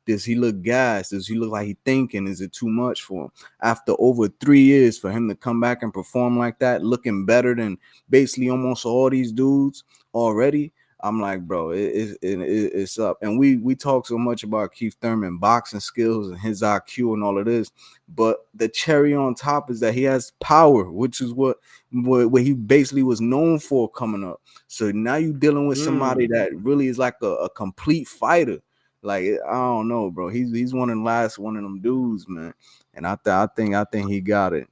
Does he look gassed? Does he look like he thinking? Is it too much for him? After over 3 years, for him to come back and perform like that, looking better than basically almost all these dudes already, I'm like, bro, it's up. And we talk so much about Keith Thurman boxing skills and his IQ and all of this, but the cherry on top is that he has power, which is what he basically was known for coming up. So now you're dealing with somebody that really is like a complete fighter. Like, I don't know, bro. He's one of the last one of them dudes, man. And I think he got it.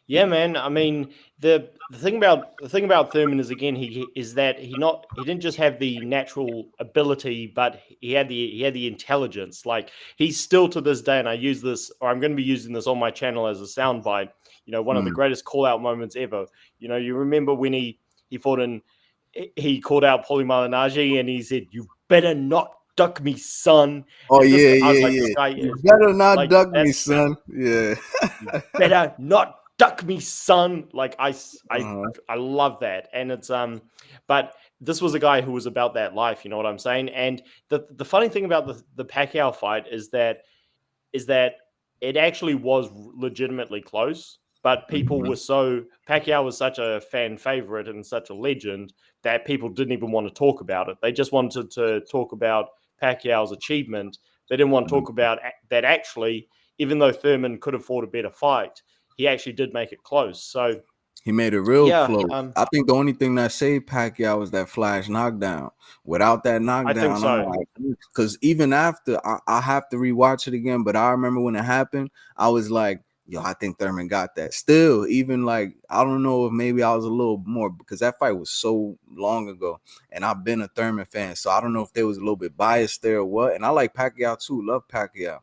yeah, man. I mean, the thing about Thurman is, again, he didn't just have the natural ability, but he had the intelligence. Like, he's still to this day, and I use this, or I'm going to be using this on my channel as a soundbite. One of the greatest call out moments ever. You remember when he fought he called out Paulie Malignaggi and he said, "You better not duck me, son." Oh, And yeah, I was yeah, like, yeah. this guy You is better not like, duck me, son. Yeah. you better not duck me, son. Like, I Uh-huh. love that. And it's but this was a guy who was about that life, you know what I'm saying? And the funny thing about the Pacquiao fight is that it actually was legitimately close, but Pacquiao was such a fan favorite and such a legend that people didn't even want to talk about it. They just wanted to talk about Pacquiao's achievement. They didn't want to talk about that actually, even though Thurman could have fought a better fight, he actually did make it close. So He made it real yeah, close. I think the only thing that saved Pacquiao was that flash knockdown. Without that I think knockdown, I'm so. like, because even after, I have to rewatch it again. But I remember when it happened, I was like, yo, I think Thurman got that. Still, even like, I don't know if maybe I was a little more, because that fight was so long ago, and I've been a Thurman fan, so I don't know if there was a little bit biased there or what. And I like Pacquiao too, love Pacquiao,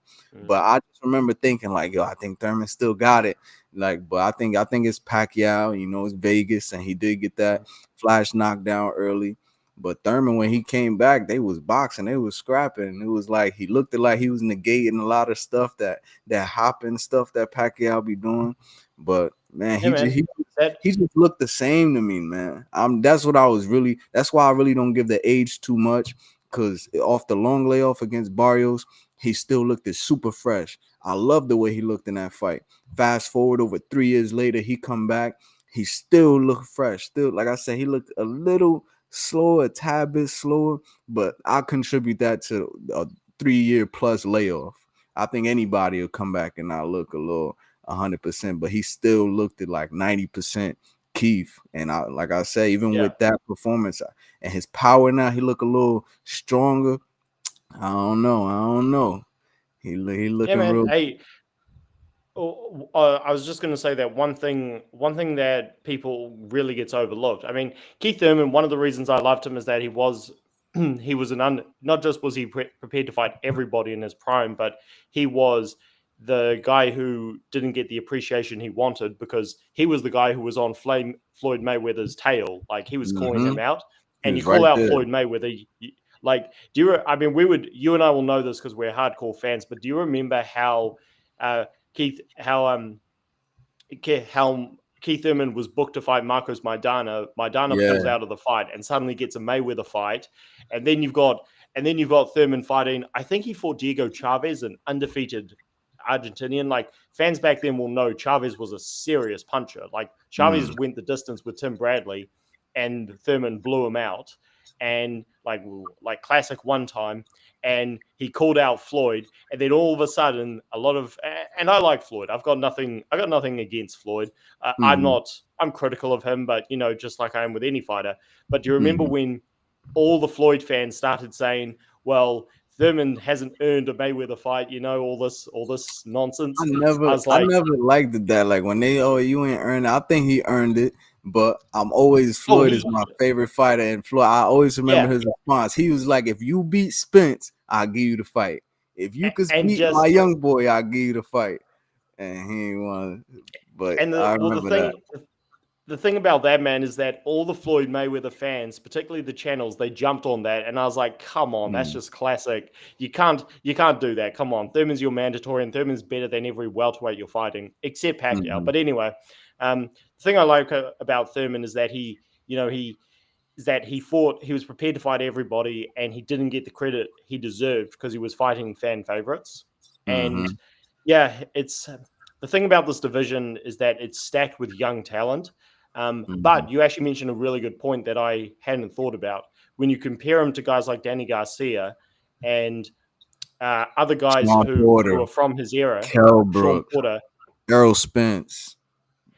but I just remember thinking like, yo, I think Thurman still got it. Like, but I think it's Pacquiao, it's Vegas, and he did get that flash knockdown early. But Thurman, when he came back, they was boxing, they was scrapping. It was like he looked like he was negating a lot of stuff that hopping stuff that Pacquiao be doing. But man, Yeah, man. he just looked the same to me, man. That's why I really don't give the age too much, because off the long layoff against Barrios, he still looked super fresh. I love the way he looked in that fight. Fast forward over 3 years later, he come back. He still looked fresh. Still, like I said, he looked a little slower, a tad bit slower, but I contribute that to a 3-year plus layoff. I think anybody will come back and not look a little 100%, but he still looked at like 90% Keith. And like I say, even with that performance and his power now, he look a little stronger. I don't know. He looking man. real. Hey, I was just going to say that one thing that people really gets overlooked. I mean, Keith Thurman, one of the reasons I loved him is that he was not just was he prepared to fight everybody in his prime, but he was the guy who didn't get the appreciation he wanted because he was the guy who was on Floyd Mayweather's tail. Like he was calling him out, He and you was call right out there. Floyd Mayweather. Like, I mean, you and I will know this because we're hardcore fans, but do you remember how Keith Thurman was booked to fight Marcos Maidana? Maidana pulls Yeah. out of the fight and suddenly gets a Mayweather fight, and then you've got Thurman fighting. I think he fought Diego Chavez, an undefeated Argentinian. Like fans back then will know Chavez was a serious puncher. Like Chavez went the distance with Tim Bradley, and Thurman blew him out. And like classic one time, and he called out Floyd, and then all of a sudden, and I like Floyd. I got nothing against Floyd. I'm critical of him, but just like I am with any fighter. But do you remember when all the Floyd fans started saying, "Well, Thurman hasn't earned a Mayweather fight," all this nonsense? I was I like, never liked it that like when they you ain't earned it. I think he earned it, but Oh, Floyd is my favorite fighter, and Floyd, I always remember his response. He was like, "If you beat Spence, I'll give you the fight. If you could beat my young boy, I'll give you the fight." And he ain't won. But I remember that. The thing about that, man, is that all the Floyd Mayweather fans, particularly the channels, they jumped on that, and I was like, "Come on, that's just classic. You can't do that. Come on, Thurman's your mandatory, and Thurman's better than every welterweight you're fighting, except Pacquiao." But anyway, the thing I like about Thurman is that he fought. He was prepared to fight everybody, and he didn't get the credit he deserved because he was fighting fan favorites. And it's the thing about this division is that it's stacked with young talent. But you actually mentioned a really good point that I hadn't thought about. When you compare him to guys like Danny Garcia and other guys who are from his era, Kell Brook, Porter, Errol Spence,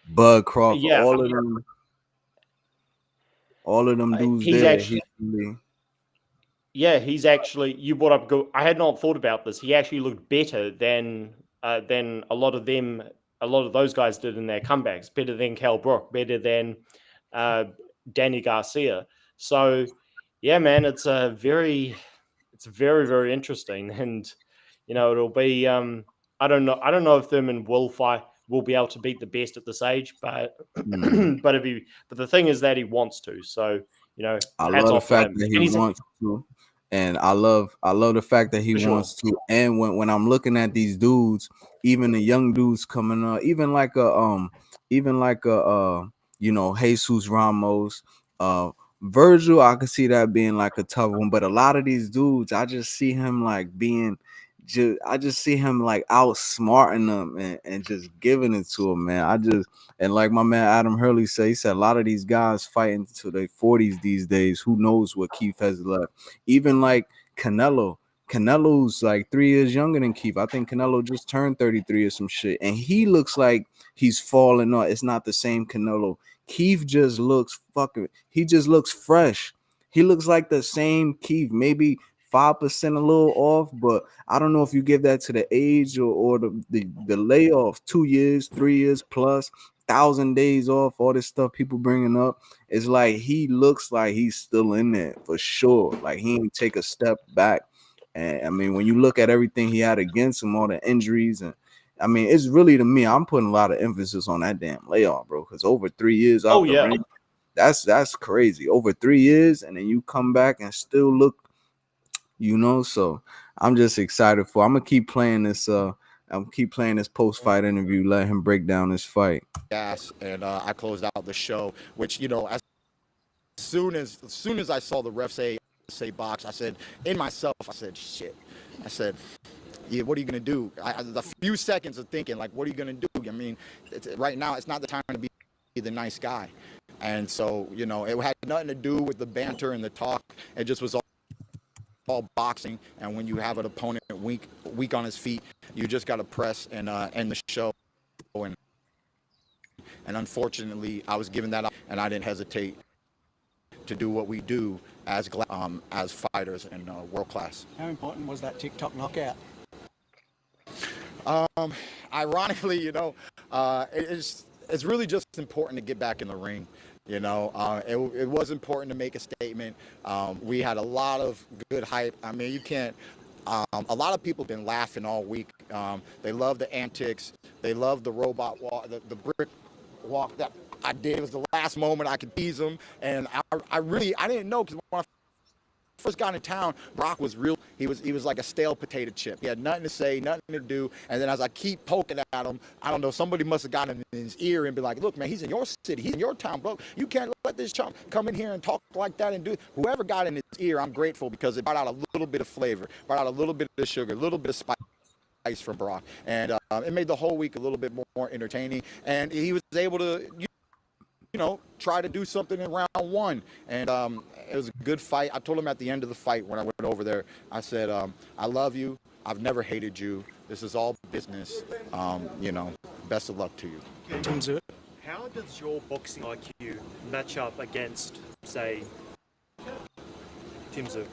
Bud Crawford, all of them dudes he's there. He's actually, you brought up, I had not thought about this. He actually looked better than a lot of those guys did in their comebacks, better than Kell Brook, better than Danny Garcia. So yeah, man, it's very, very interesting. And it'll be I don't know if Thurman will be able to beat the best at this age, but but the thing is that he wants to. So I love the fact that he wants to. And I love the fact that he wants to. And when I'm looking at these dudes, even the young dudes coming up, even like a Jesus Ramos, Virgil, I could see that being like a tough one. But a lot of these dudes, I just see him like I just see him like outsmarting them and just giving it to him, man. And like my man Adam Hurley said, he said a lot of these guys fighting to their 40s these days. Who knows what Keith has left? Even like Canelo's like 3 years younger than Keith. I think Canelo just turned 33 or some shit, and he looks like he's falling off. It's not the same Canelo. Keith just looks he just looks fresh. He looks like the same Keith, maybe 5% a little off, but I don't know if you give that to the age or the layoff, 2 years, 3 years plus, 1,000 days off, all this stuff people bringing up. It's like he looks like he's still in there for sure. Like he ain't take a step back. And I mean, when you look at everything he had against him, all the injuries, and I mean, it's really, to me, I'm putting a lot of emphasis on that damn layoff, bro, because over 3 years out the ring, that's crazy. Over 3 years, and then you come back and still look. So I'm just excited I'm gonna keep playing this. Post-fight interview. Let him break down this fight. Yes, and I closed out the show, which as soon as I saw the ref say box, I said in myself, I said shit. I said, yeah, what are you gonna do? The few seconds of thinking, like, what are you gonna do? I mean, right now it's not the time to be the nice guy, and so it had nothing to do with the banter and the talk. It just was all boxing, and when you have an opponent weak on his feet, you just got to press and end the show. And unfortunately, I was given that, and I didn't hesitate to do what we do as fighters and world class. How important was that TikTok knockout? Ironically, it's really just important to get back in the ring. It was important to make a statement. We had a lot of good hype. I mean, you can't A lot of people have been laughing all week. They love the antics. They love the robot walk, the brick walk that I did. It was the last moment I could tease them. And I didn't know, because when I first got in town, Brock was real. He was like a stale potato chip. He had nothing to say, nothing to do. And then as I keep poking at him, I don't know, somebody must have gotten in his ear and be like, look, man, he's in your city, he's in your town, bro. You can't let this chump come in here and talk like that and do it. Whoever got in his ear, I'm grateful, because it brought out a little bit of flavor, brought out a little bit of sugar, a little bit of spice from Brock. And it made the whole week a little bit more entertaining. And he was able to, try to do something in round one. And it was a good fight. I told him at the end of the fight when I went over there, I said, I love you. I've never hated you. This is all business. Best of luck to you. Tim Tszyu. How does your boxing IQ match up against, say, Tim Tszyu?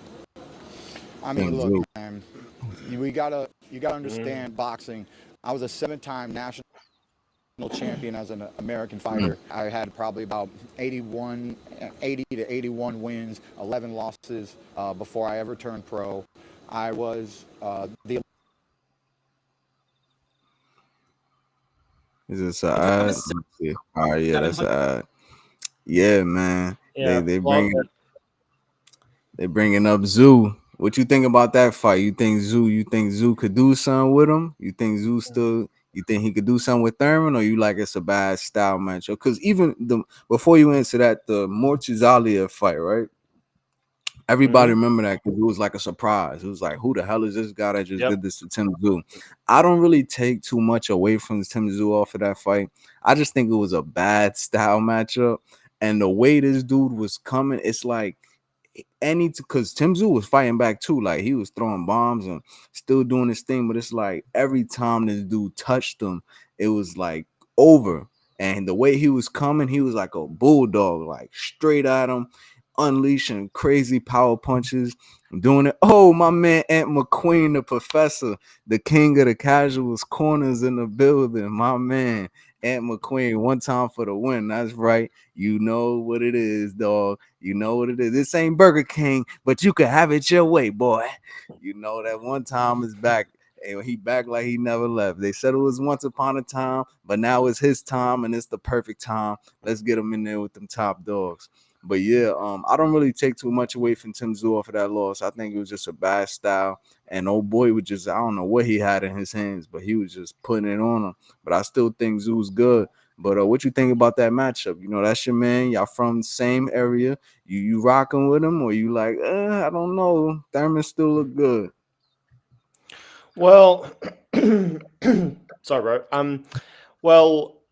I mean, look, man, you gotta understand boxing. I was a 7-time national champion as an American fighter. I had probably about 80 to 81 wins, 11 losses before I ever turned pro. I was the. Is this an ad? All right, yeah, that's an ad. Yeah, man. Yeah, They bringing up Zoo. What you think about that fight? You think Zoo could do something with him? You think you think he could do something with Thurman, or you like it's a bad style matchup? Because even before you answer that, the Mortuzalia fight, right? Everybody remember that because it was like a surprise. It was like, who the hell is this guy that just did this to Tim Tszyu? I don't really take too much away from Tim Tszyu off of that fight. I just think it was a bad style matchup. And the way this dude was coming, it's like because Tim Tszyu was fighting back too. Like, he was throwing bombs and still doing his thing. But it's like every time this dude touched him, it was like over. And the way he was coming, he was like a bulldog, like straight at him, unleashing crazy power punches, doing it. Oh, my man, Ant McQueen, the professor, the king of the casuals corners in the building. My man, Ant McQueen, one time for the win. That's right. You know what it is, dog. You know what it is. This ain't Burger King, but you can have it your way, boy. You know that one time is back. And he back like he never left. They said it was once upon a time, but now it's his time, and it's the perfect time. Let's get him in there with them top dogs. But yeah, I don't really take too much away from Tim Tszyu for that loss. I think it was just a bad style. And old boy was just, I don't know what he had in his hands, but he was just putting it on him. But I still think Tszyu's good. But what you think about that matchup? You know, that's your man. Y'all from the same area. You rocking with him, or you like, I don't know. Thurman still look good. Well, sorry, bro. Well,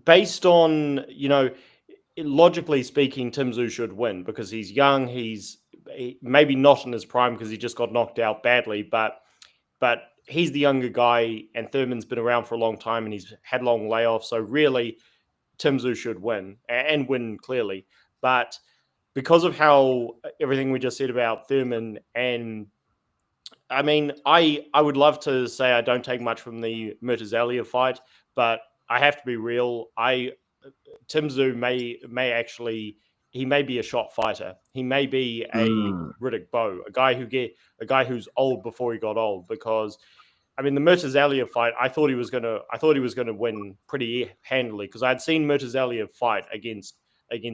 based on, logically speaking, Tim Tszyu should win because he's young. He's maybe not in his prime because he just got knocked out badly, but he's the younger guy, and Thurman's been around for a long time and he's had long layoffs. So really, Tim Tszyu should win and win clearly. But because of how everything we just said about Thurman, and I mean, I would love to say I don't take much from the Mortuzalia fight, but I have to be real. Tim Tszyu may actually, he may be a shot fighter. He may be a Riddick Bowe, a guy who's old before he got old. Because I mean, the Mortuzalia fight, I thought he was gonna win pretty handily because I'd seen Mortuzalia fight against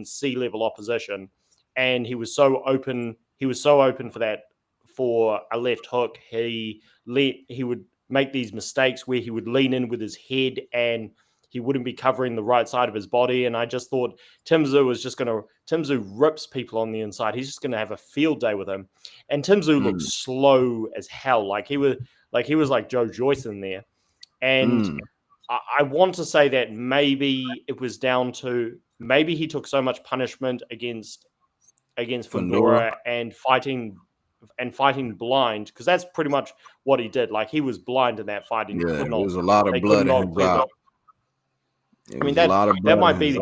C-level opposition, and he was so open. He was so open for a left hook. He would make these mistakes where he would lean in with his head and he wouldn't be covering the right side of his body. And I just thought Tim Tszyu rips people on the inside. He's just going to have a field day with him. And Tim Tszyu looked slow as hell. Like he was like Joe Joyce in there. And I want to say that maybe it was down to, maybe he took so much punishment against Fundora and fighting blind, because that's pretty much what he did. Like, he was blind in that fight. And yeah, there was a lot of blood in his eye. I mean, that might be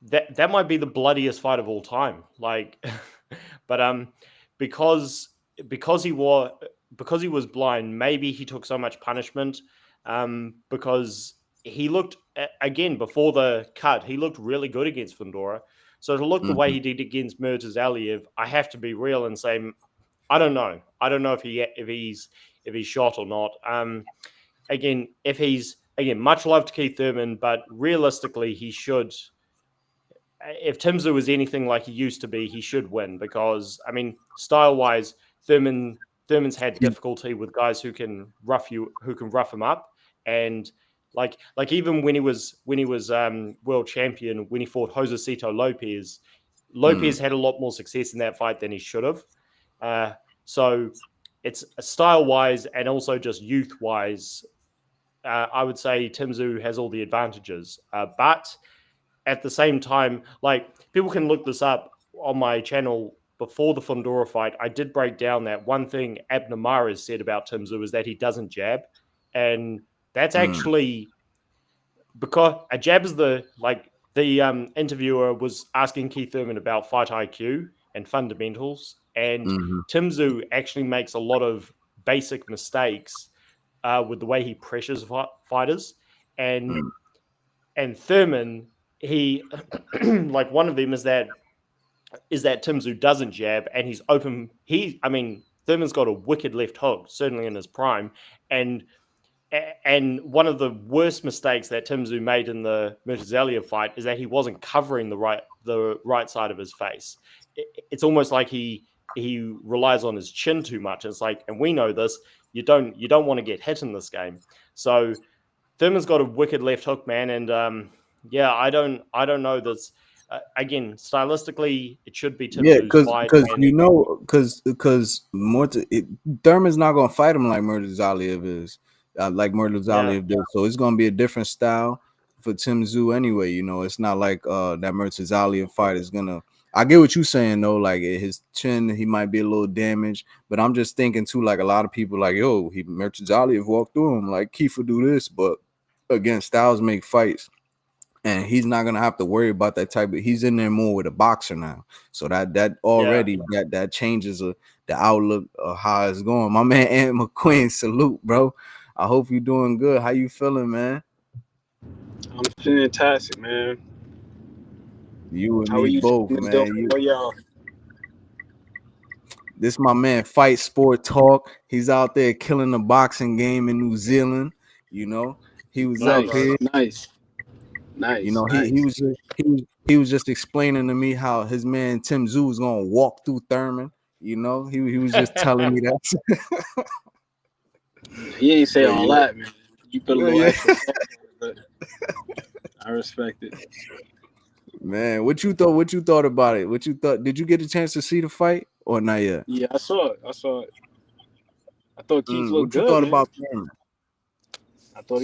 that might be the bloodiest fight of all time. Like, but because he was blind, maybe he took so much punishment because he looked again before the cut. He looked really good against Fundora. So to look the way he did against Murtaz Aliyev, I have to be real and say I don't know. I don't know if he's shot or not. Again, much love to Keith Thurman, but realistically, he should. If Tim Tszyu is anything like he used to be, he should win because I mean, style wise, Thurman's had difficulty with guys who can rough him up, and like even when he was world champion, when he fought Josecito Lopez, Lopez had a lot more success in that fight than he should have. So it's style wise and also just youth wise. I would say Tim Tszyu has all the advantages, but at the same time, like people can look this up on my channel. Before the Fundora fight, I did break down that one thing Abner Mares said about Tim Tszyu is that he doesn't jab, and that's actually because a jab is the interviewer was asking Keith Thurman about fight IQ and fundamentals, and Tim Tszyu actually makes a lot of basic mistakes with the way he pressures fighters, and Thurman, he like one of them is that Tim Tszyu doesn't jab and he's open. Thurman's got a wicked left hook, certainly in his prime, and one of the worst mistakes that Tim Tszyu made in the Murtaz Aliyev fight is that he wasn't covering the right side of his face. It's almost like he relies on his chin too much. It's like, and we know this. You don't want to get hit in this game. So Thurman's got a wicked left hook, man, and I don't know this. Again, stylistically, it should be Tim Tszyu's fight. Because Thurman's not gonna fight him like Murtaz Aliyev is, Aliyev did. So it's gonna be a different style for Tim Tszyu anyway. You know, it's not like that Murtaz Aliyev fight is gonna. I get what you're saying though. Like his chin, he might be a little damaged, but I'm just thinking too. Like a lot of people, like Murtaz Aliyev walked through him. Like Keith will do this, but again, styles make fights. And he's not gonna have to worry about that type of. He's in there more with a boxer now, so that already that changes the outlook of how it's going. My man Ant McQueen, salute, bro. I hope you're doing good. How you feeling, man? I'm fantastic, man. You and me both, man. This my man, Fight Sport Talk. He's out there killing the boxing game in New Zealand. You know, he was up here. Nice. You know, he was just explaining to me how his man Tim Tszyu was gonna walk through Thurman. You know, he was just telling me that. He ain't say all that, man. You put a little extra, but I respect it. Man, what you thought about it? What you thought? Did you get a chance to see the fight or not yet? Yeah, I saw it. I thought Keith looked good. What you thought man. about Thurman? I thought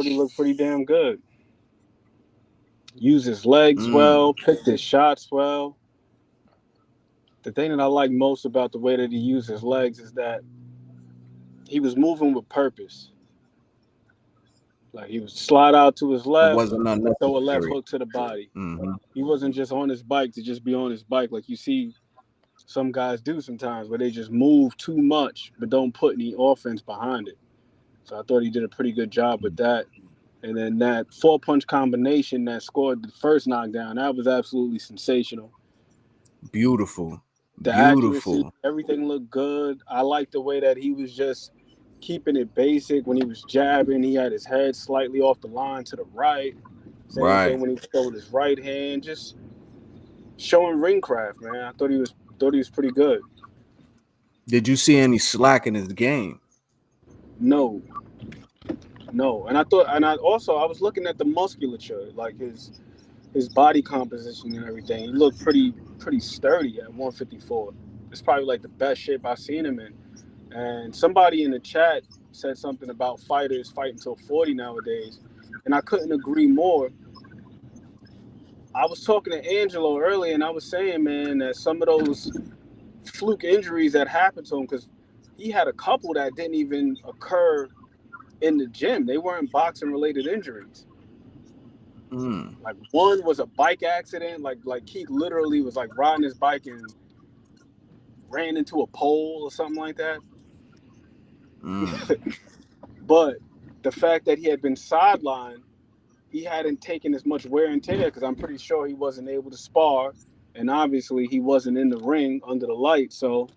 he looked pretty damn good. Used his legs well, picked his shots well. The thing that I like most about the way that he used his legs is that he was moving with purpose. Like he would slide out to his left, throw a left hook to the body. He wasn't just on his bike to just be on his bike like you see some guys do sometimes, where they just move too much but don't put any offense behind it. So I thought he did a pretty good job with that. And then that 4-punch combination that scored the first knockdown, that was absolutely sensational. Beautiful. The accuracy, everything looked good. I liked the way that he was just keeping it basic. When he was jabbing, he had his head slightly off the line to the right. Same thing when he showed his right hand, just showing ring craft, man. I thought he was pretty good. Did you see any slack in his game? No. And I was looking at the musculature, like his body composition and everything. He looked pretty sturdy at 154. It's probably like the best shape I've seen him in. And somebody in the chat said something about fighters fighting till 40 nowadays, and I couldn't agree more. I was talking to Angelo earlier, and I was saying, man, that some of those fluke injuries that happened to him, because he had a couple that didn't even occur in the gym. They weren't boxing related injuries. Like one was a bike accident. Like Keith literally was like riding his bike and ran into a pole or something like that. But the fact that he had been sidelined he hadn't taken as much wear and tear because I'm pretty sure he wasn't able to spar, and obviously he wasn't in the ring under the light. So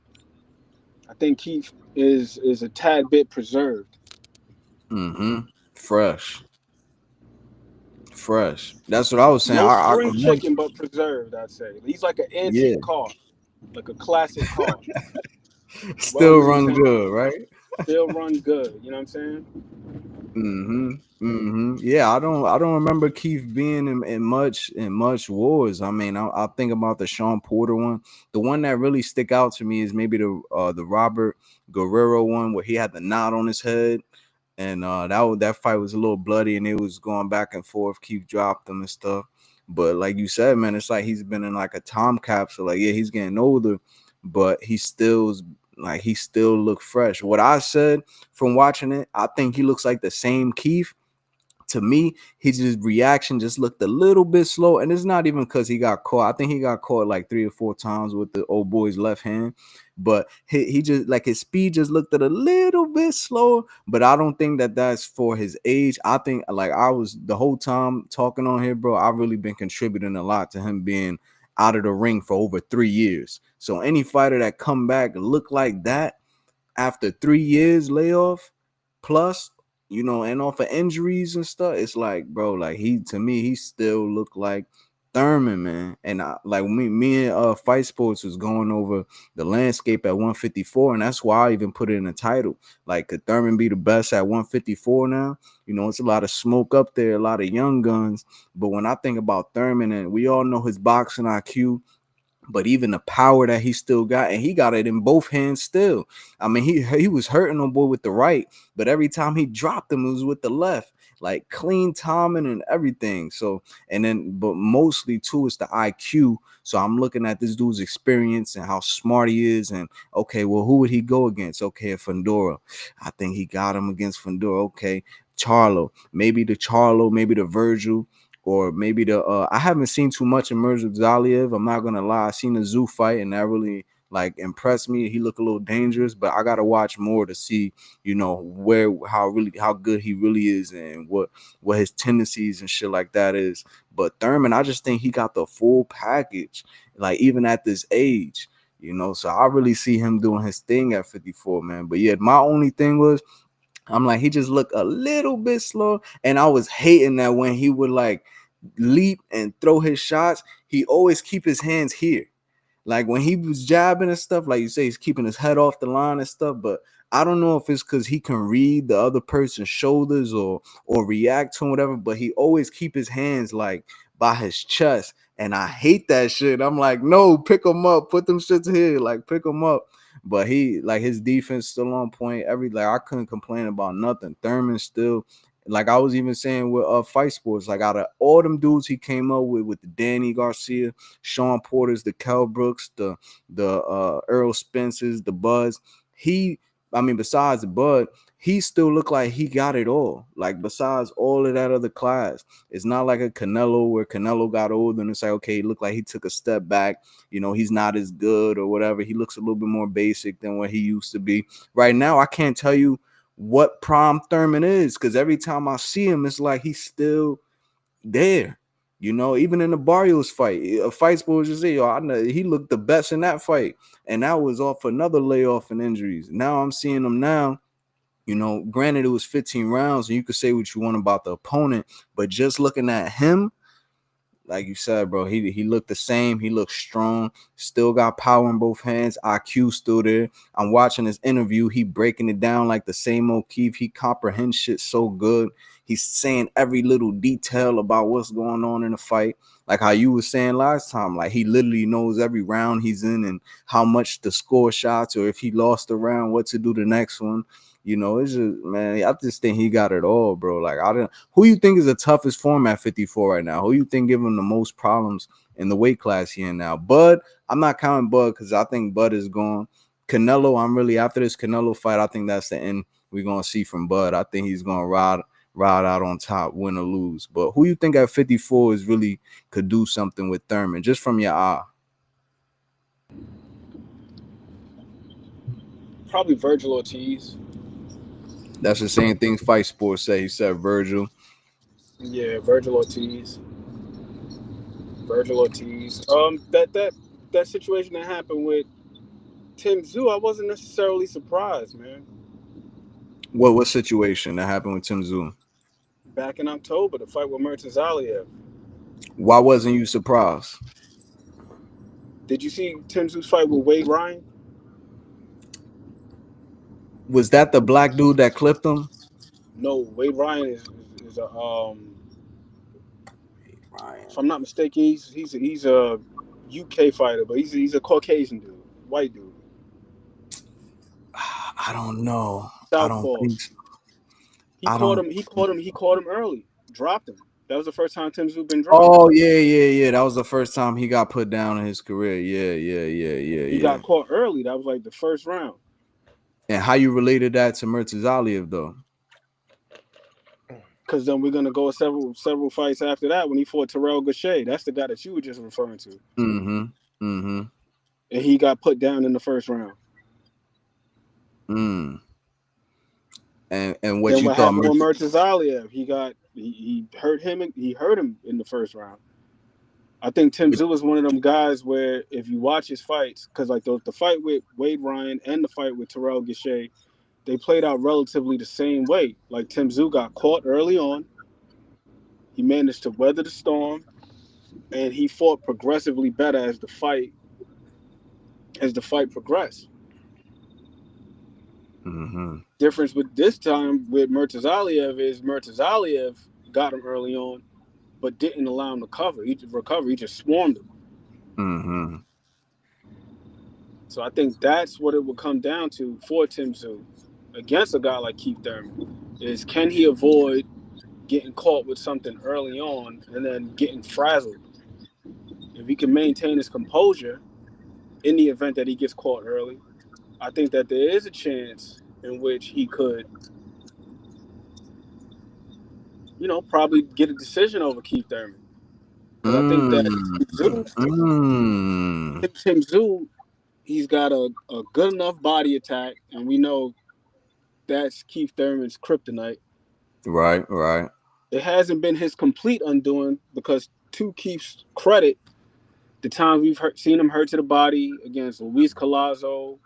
I think Keith is a tad bit preserved. Mm-hmm. Fresh. That's what I was saying. No I spring could never. chicken, but preserved. I'd say he's like an Yeah. antique car, like a classic car, well Still run maintained, good, right? still run good. You know what I'm saying? Mm-hmm. Mm-hmm. Yeah, I don't remember Keith being in much wars. I mean, I think about the Sean Porter one. The one that really stick out to me is maybe the Robert Guerrero one where he had the knot on his head. And that fight was a little bloody, and it was going back and forth. Keith dropped him and stuff. But like you said, man, it's like he's been in like a time capsule. Like, yeah, he's getting older, but he still look fresh. What I said from watching it, I think he looks like the same Keith. To me, his reaction just looked a little bit slow, and it's not even because he got caught. I think he got caught like 3 or 4 times with the old boy's left hand, but he just like his speed just looked at a little bit slower. But I don't think that that's for his age. I think like I was the whole time talking on here, bro. I've really been contributing a lot to him being out of the ring for over 3 years. So any fighter that come back look like that after 3 years layoff plus, and off of injuries and stuff, it's like, bro, like to me, he still looked like Thurman, man. And like me and Fight Sports was going over the landscape at 154, and that's why I even put it in the title. Like, could Thurman be the best at 154 now? It's a lot of smoke up there, a lot of young guns. But when I think about Thurman, and we all know his boxing IQ, but even the power that he still got, and he got it in both hands still. I mean, he was hurting on boy with the right, but every time he dropped him, it was with the left, like clean timing and everything. So, but mostly too, it's the IQ. So I'm looking at this dude's experience and how smart he is, and okay, well, who would he go against? Okay, Fundora. I think he got him against Fundora. Okay, maybe the Virgil. Or maybe I haven't seen too much of Mirza Zaliev. I'm not gonna lie. I seen the Zoo fight, and that really like impressed me. He looked a little dangerous, but I gotta watch more to see, how good he really is, and what his tendencies and shit like that is. But Thurman, I just think he got the full package, like even at this age, So I really see him doing his thing at 54, man. But yeah, my only thing was, I'm like, he just looked a little bit slow, and I was hating that when he would like leap and throw his shots, he always keep his hands here. Like when he was jabbing and stuff, like you say, he's keeping his head off the line and stuff. But I don't know if it's because he can read the other person's shoulders or react to him, whatever. But he always keep his hands like by his chest, and I hate that shit. I'm like, no, pick him up, put them shits here, like pick him up. But he like his defense still on point. I couldn't complain about nothing. Thurman still. Like I was even saying with Fight Sports, like out of all them dudes he came up with the Danny Garcia, Sean Porters, the Kell Brooks, the Earl Spences, the Buds, besides the Bud, he still looked like he got it all. Like besides all of that other class, it's not like a Canelo where Canelo got older and it's like, okay, he looked like he took a step back. He's not as good or whatever. He looks a little bit more basic than what he used to be. Right now, I can't tell you what prime Thurman is, because every time I see him, it's like he's still there. Even in the Barrios fight, a Fight Sports just say, yo, I know he looked the best in that fight, and that was off another layoff and injuries. Now I'm seeing him now. Granted it was 15 rounds, and you could say what you want about the opponent, but just looking at him, like you said, bro, he looked the same. He looked strong, still got power in both hands. IQ still there. I'm watching his interview. He breaking it down like the same old Keith. He comprehends shit so good. He's saying every little detail about what's going on in the fight. Like how you were saying last time, like he literally knows every round he's in and how much to score shots, or if he lost a round, what to do the next one. It's just, man, I just think he got it all, bro. Like, who you think is the toughest form at 54 right now? Who you think giving him the most problems in the weight class he in now? Bud, I'm not counting Bud because I think Bud is gone. Canelo, after this Canelo fight, I think that's the end we're going to see from Bud. I think he's going to ride out on top, win or lose. But who you think at 54 is really could do something with Thurman, just from your eye? Probably Virgil Ortiz. That's the same thing Fight Sports say. He said Virgil. Yeah, Virgil Ortiz. Virgil Ortiz. That situation that happened with Tim Tszyu, I wasn't necessarily surprised, man. What situation that happened with Tim Tszyu? Back in October, the fight with Murtazaliev. Why wasn't you surprised? Did you see Tim Tszyu's fight with Wade Ryan? Was that the black dude that clipped him? No, Wade Ryan is a Ryan. if I'm not mistaken, he's a UK fighter, but he's a Caucasian dude, white dude. I don't know. I don't Southpaw. think so. He caught him early, dropped him. That was the first time Tim Tszyu been dropped. Oh yeah. That was the first time he got put down in his career. Yeah. He got caught early. That was like the first round. And how you related that to Murtazaliev though? Because then we're gonna go several fights after that when he fought Terrell Gausha. That's the guy that you were just referring to. And he got put down in the first round. And what then you what thought? Happened with Murtazaliev? He hurt him in the first round. I think Tim Tszyu is one of them guys where if you watch his fights, because like the fight with Wade Ryan and the fight with Terrell Gausha, they played out relatively the same way. Like Tim Tszyu got caught early on. He managed to weather the storm, and he fought progressively better as the fight progressed. Difference with this time with Murtazaliev is Murtazaliev got him early on, but didn't allow him to recover. He just swarmed him. So I think that's what it will come down to for Tim Tszyu against a guy like Keith Thurman is can he avoid getting caught with something early on and then getting frazzled? If he can maintain his composure in the event that he gets caught early, I think that there is a chance in which he could, probably get a decision over Keith Thurman. Because I think that Tim Tszyu, he's got a good enough body attack, and we know that's Keith Thurman's kryptonite. Right. It hasn't been his complete undoing because, to Keith's credit, the times we've seen him hurt to the body against Luis Collazo,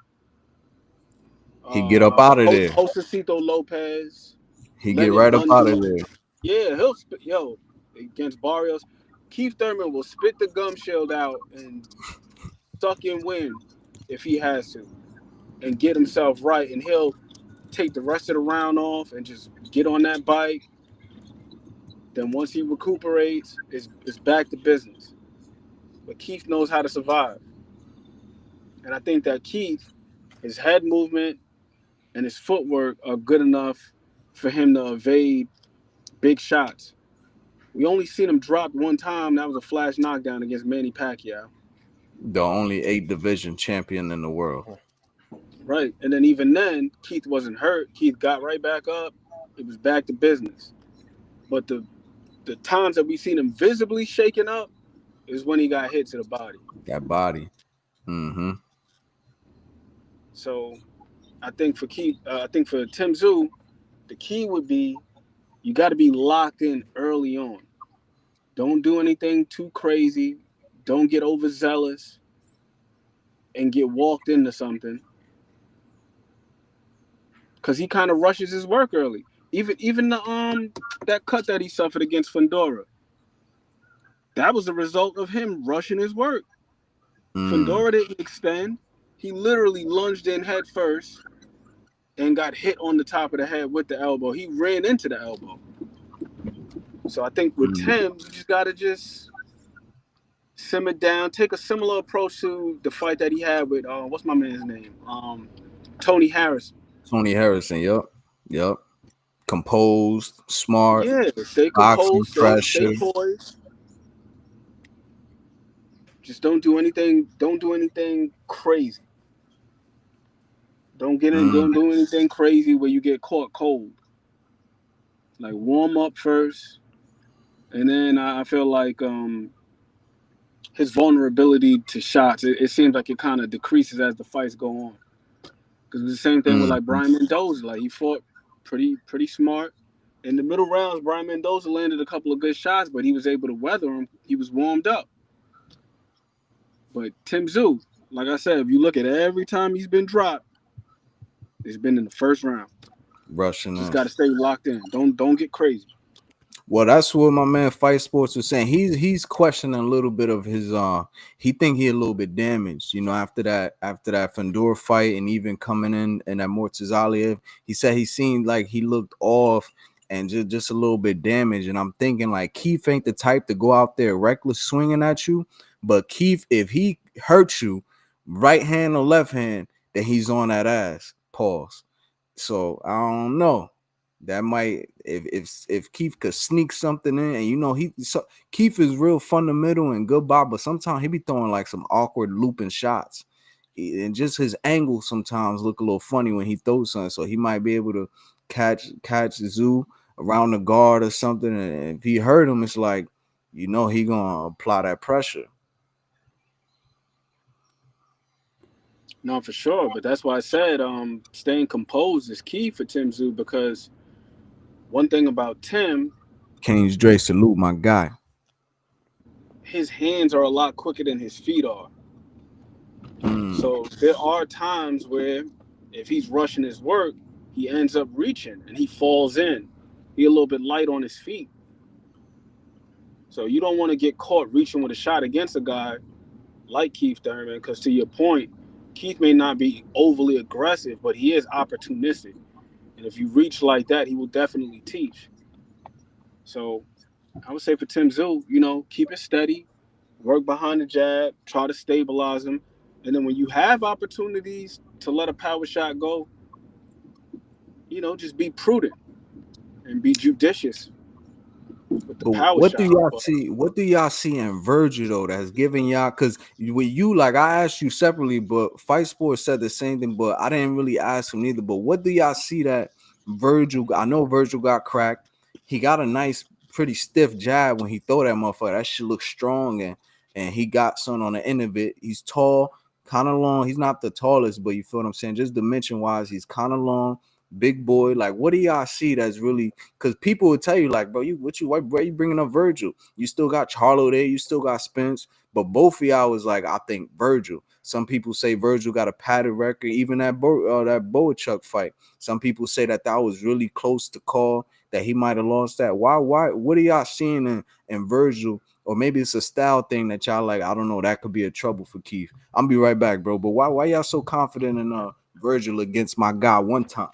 he get up out of there. Josecito Lopez. He get right up out of there. Yeah, against Barrios. Keith Thurman will spit the gum shield out and suck in wind if he has to and get himself right. And he'll take the rest of the round off and just get on that bike. Then once he recuperates, it's back to business. But Keith knows how to survive. And I think that Keith, his head movement and his footwork are good enough for him to evade big shots. We only seen him drop one time. That was a flash knockdown against Manny Pacquiao. The only 8 division champion in the world. Right. And then even then, Keith wasn't hurt. Keith got right back up. It was back to business. But the times that we seen him visibly shaking up is when he got hit to the body. That body. So I think for Tim Tszyu, the key would be you got to be locked in early on. Don't do anything too crazy. Don't get overzealous and get walked into something. Because he kind of rushes his work early. Even that cut that he suffered against Fundora, that was the result of him rushing his work. Fundora didn't extend. He literally lunged in head first and got hit on the top of the head with the elbow. He ran into the elbow. So I think with Tim, you just got to simmer down, take a similar approach to the fight that he had with, what's my man's name? Tony Harrison. Yep. Composed, smart. Yeah, stay composed, stay poised. Just don't do anything crazy. Don't do anything crazy where you get caught cold. Like warm up first. And then I feel like his vulnerability to shots, it seems like it kind of decreases as the fights go on. Because it's the same thing with like Brian Mendoza. Like he fought pretty smart, In the middle rounds, Brian Mendoza landed a couple of good shots, but he was able to weather them. He was warmed up. But Tim Tszyu, like I said, if you look at every time he's been dropped, it's been in the first round. Rushing Just in. got to stay locked in. Don't get crazy. Well, that's what my man Fight Sports was saying. He's questioning a little bit of his he think he a little bit damaged, after that Fandor fight, and even coming in that Mortazaliev. He said he seemed like he looked off and just a little bit damaged. And I'm thinking like Keith ain't the type to go out there reckless swinging at you, but Keith, if he hurts you right hand or left hand, then he's on that ass. Pause. So I don't know. That might, if Keith could sneak something in, and Keith is real fundamental and good ball, but sometimes he be throwing like some awkward looping shots, and just his angle sometimes look a little funny when he throws something. So he might be able to catch Tszyu around the guard or something, and if he hurt him, it's like he gonna apply that pressure. No, for sure. But that's why I said staying composed is key for Tim Tszyu, because one thing about Tim, King's Dre, salute my guy. his hands are a lot quicker than his feet are. So there are times where if he's rushing his work, he ends up reaching and he falls in. He's a little bit light on his feet. So you don't want to get caught reaching with a shot against a guy like Keith Thurman, because to your point, Keith may not be overly aggressive, but he is opportunistic. And if you reach like that, he will definitely teach. So I would say for Tim Tszyu, keep it steady, work behind the jab, try to stabilize him. And then when you have opportunities to let a power shot go, just be prudent and be judicious with the power What shot. do y'all see? What do y'all see in Virgil though that's giving y'all? Because with you, like I asked you separately, but Fight Sports said the same thing, but I didn't really ask him either. But what do y'all see that Virgil? I know Virgil got cracked. He got a nice, pretty stiff jab when he throw that motherfucker. That shit looks strong, and he got something on the end of it. He's tall, kind of long. He's not the tallest, but you feel what I'm saying? Just dimension wise, he's kind of long. Big boy, like what do y'all see that's really, because people will tell you like, bro, why you bringing up Virgil? You still got Charlo there, you still got Spence, but both of y'all was like, I think Virgil. Some people say Virgil got a padded record, even that Boachuk fight. Some people say that was really close to call, that he might have lost that. Why? What are y'all seeing in Virgil? Or maybe it's a style thing that y'all like, I don't know, that could be a trouble for Keith. I'm be right back, bro. But why y'all so confident in Virgil against my guy one time?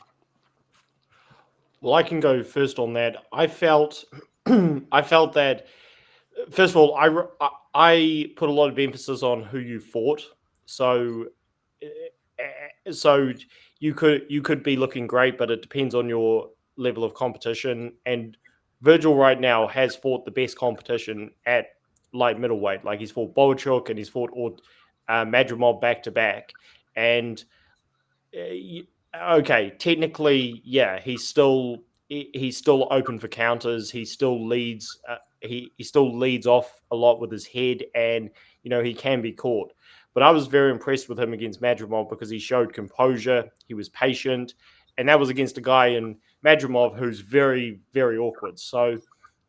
Well, I can go first on that. I felt that, first of all, I put a lot of emphasis on who you fought. So you could be looking great, but it depends on your level of competition. And Virgil right now has fought the best competition at light middleweight. Like he's fought Boachuk and he's fought Madrimov back to back. And okay, technically, yeah, he's still open for counters. He still leads. He still leads off a lot with his head, and he can be caught. But I was very impressed with him against Madrimov because he showed composure. He was patient, and that was against a guy in Madrimov who's very, very awkward. So,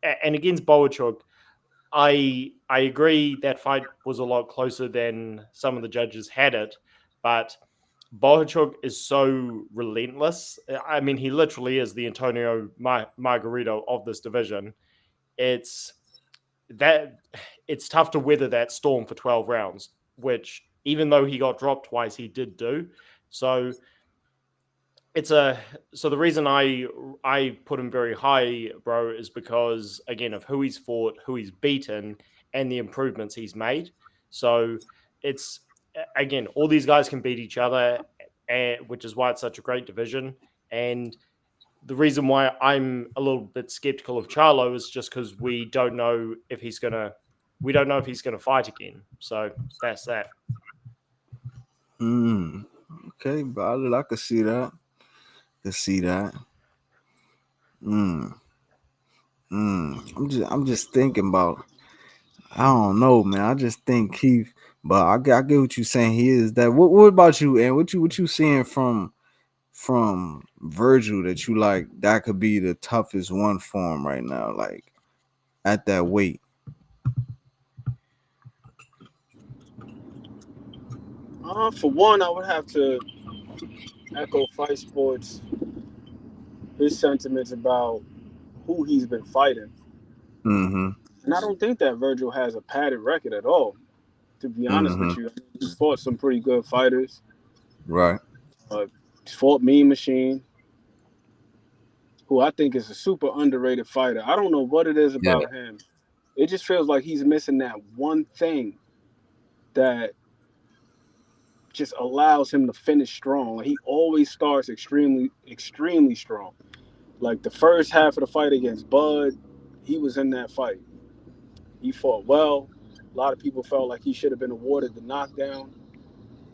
and against Boachuk, I agree that fight was a lot closer than some of the judges had it, but Boachuk is so relentless. I mean, he literally is the Antonio Margarito of this division. It's tough to weather that storm for 12 rounds, which even though he got dropped twice, he did do. So the reason I put him very high, bro, is because again of who he's fought, who he's beaten, and the improvements he's made. So it's, again, all these guys can beat each other, which is why it's such a great division. And the reason why I'm a little bit skeptical of Charlo is just because we don't know if he's gonna fight again. So that's that. Okay, brother, I could see that. I'm just thinking about. I don't know, man. I just think Keith, but I get what you're saying. He is that. What about you, and what you seeing from from Virgil that you like that could be the toughest one for him right now, like at that weight? For one, I would have to echo Fight Sports his sentiments about who he's been fighting, Mm-hmm. and I don't think that Virgil has a padded record at all. To be honest Mm-hmm. with you, he's fought some pretty good fighters. Right. He's fought Mean Machine, who I think is a super underrated fighter. I don't know what it is Yeah. about him. It just feels like he's missing that one thing that just allows him to finish strong. He always starts extremely, extremely strong. Like the first half of the fight against Bud, he was in that fight. He fought well. A lot of people felt like he should have been awarded the knockdown.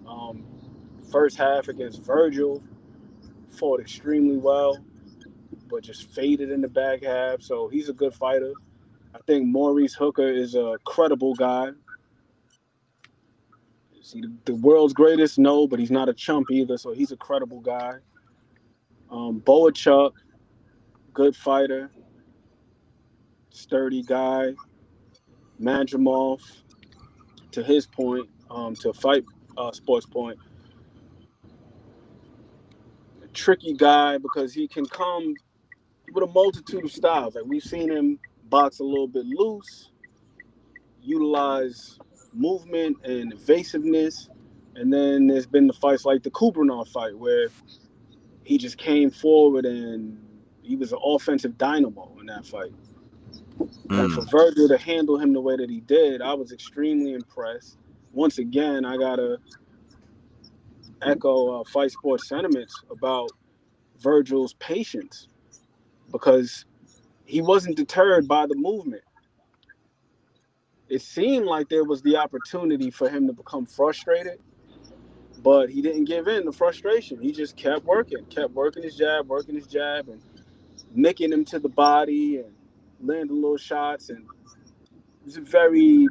Um, First half against Virgil, fought extremely well, but just faded in the back half. So he's a good fighter. I think Maurice Hooker is a credible guy. Is he the world's greatest? No, but he's not a chump either. So he's a credible guy. Boachuk, good fighter, sturdy guy. Mandramov, to his point, to fight sports point, a tricky guy because he can come with a multitude of styles. Like we've seen him box a little bit loose, utilize movement and evasiveness, and then there's been the fights like the Kubranov fight where he just came forward and he was an offensive dynamo in that fight. And for Virgil to handle him the way that he did, I was extremely impressed. Once again, I gotta echo Fight Sports sentiments about Virgil's patience because he wasn't deterred by the movement. It seemed like there was the opportunity for him to become frustrated, but he didn't give in to frustration. He just kept working his jab, and nicking him to the body and landing little shots. And it was a very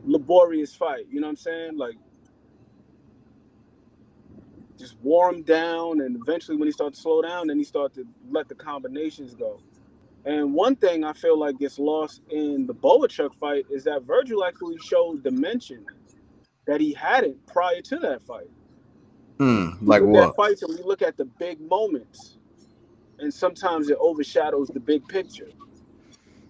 laborious fight. You know what I'm saying? Like, just wore him down, and eventually when he started to slow down, then he started to let the combinations go. And one thing I feel like gets lost in the Boachuk fight is that Virgil actually showed dimension that he hadn't prior to that fight. We Like look at what? fights and we look at the big moments, and sometimes it overshadows the big picture.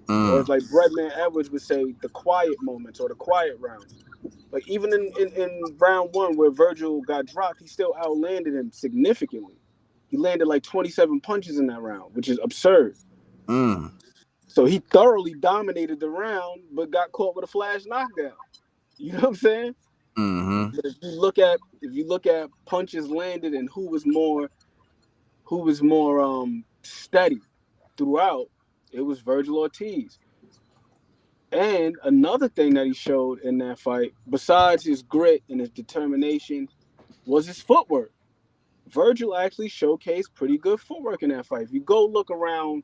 Or it's like Breadman Edwards would say, the quiet moments or the quiet rounds. Like even in round one where Virgil got dropped, he still outlanded him significantly. He landed like 27 punches in that round, which is absurd. So he thoroughly dominated the round, but got caught with a flash knockdown. You know what I'm saying? But if you look at punches landed and who was more steady throughout, it was Virgil Ortiz. And another thing that he showed in that fight, besides his grit and his determination, was his footwork. Virgil actually showcased pretty good footwork in that fight. If you go look around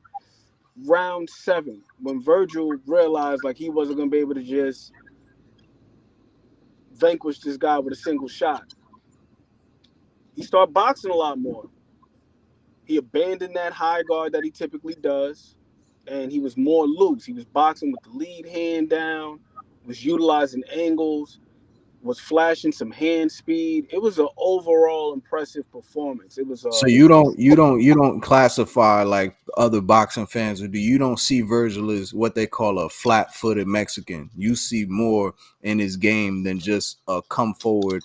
round 7, when Virgil realized like he wasn't going to be able to just vanquish this guy with a single shot, he started boxing a lot more. He abandoned that high guard that he typically does, and he was more loose. He was boxing with the lead hand down, was utilizing angles, was flashing some hand speed. It was an overall impressive performance. It was So you don't classify like other boxing fans or do you don't see Virgil as what they call a flat-footed Mexican? You see more in his game than just a come forward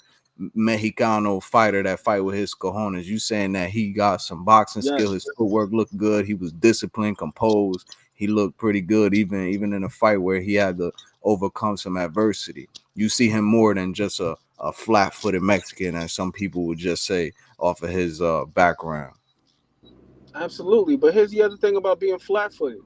Mexicano fighter that fight with his cojones. You saying that he got some boxing skill, his footwork looked good, he was disciplined, composed, he looked pretty good even in a fight where he had to overcome some adversity. You see him more than just a flat-footed Mexican, as some people would just say off of his background. Absolutely. But here's the other thing about being flat-footed.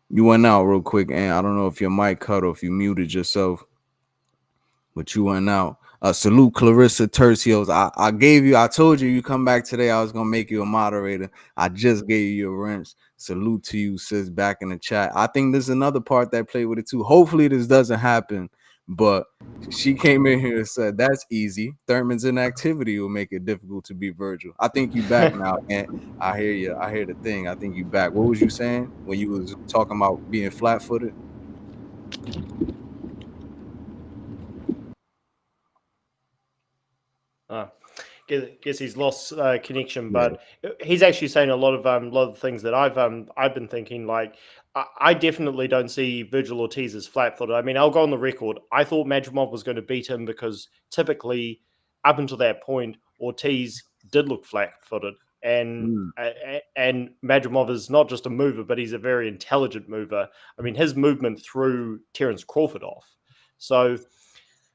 You went out real quick, and I don't know if your mic cut or if you muted yourself, but you went out. Salute Clarissa Tercios. I told you come back today. I was gonna make you a moderator. I just gave you your rinse. Salute to you, sis, back in the chat. I think there's another part that played with it too. Hopefully this doesn't happen, but she came in here and said that's easy. Thurman's inactivity will make it difficult to beat Virgil. I think you back now, and I hear you. I hear the thing. I think you back. What was you saying when you was talking about being flat-footed? Guess he's lost connection, but he's actually saying a lot of things that I've been thinking. Like, I definitely don't see Virgil Ortiz as flat-footed. I mean, I'll go on the record. I thought Madrimov was going to beat him because typically, up until that point, Ortiz did look flat-footed, and Madrimov is not just a mover, but he's a very intelligent mover. I mean, his movement threw Terence Crawford off. So.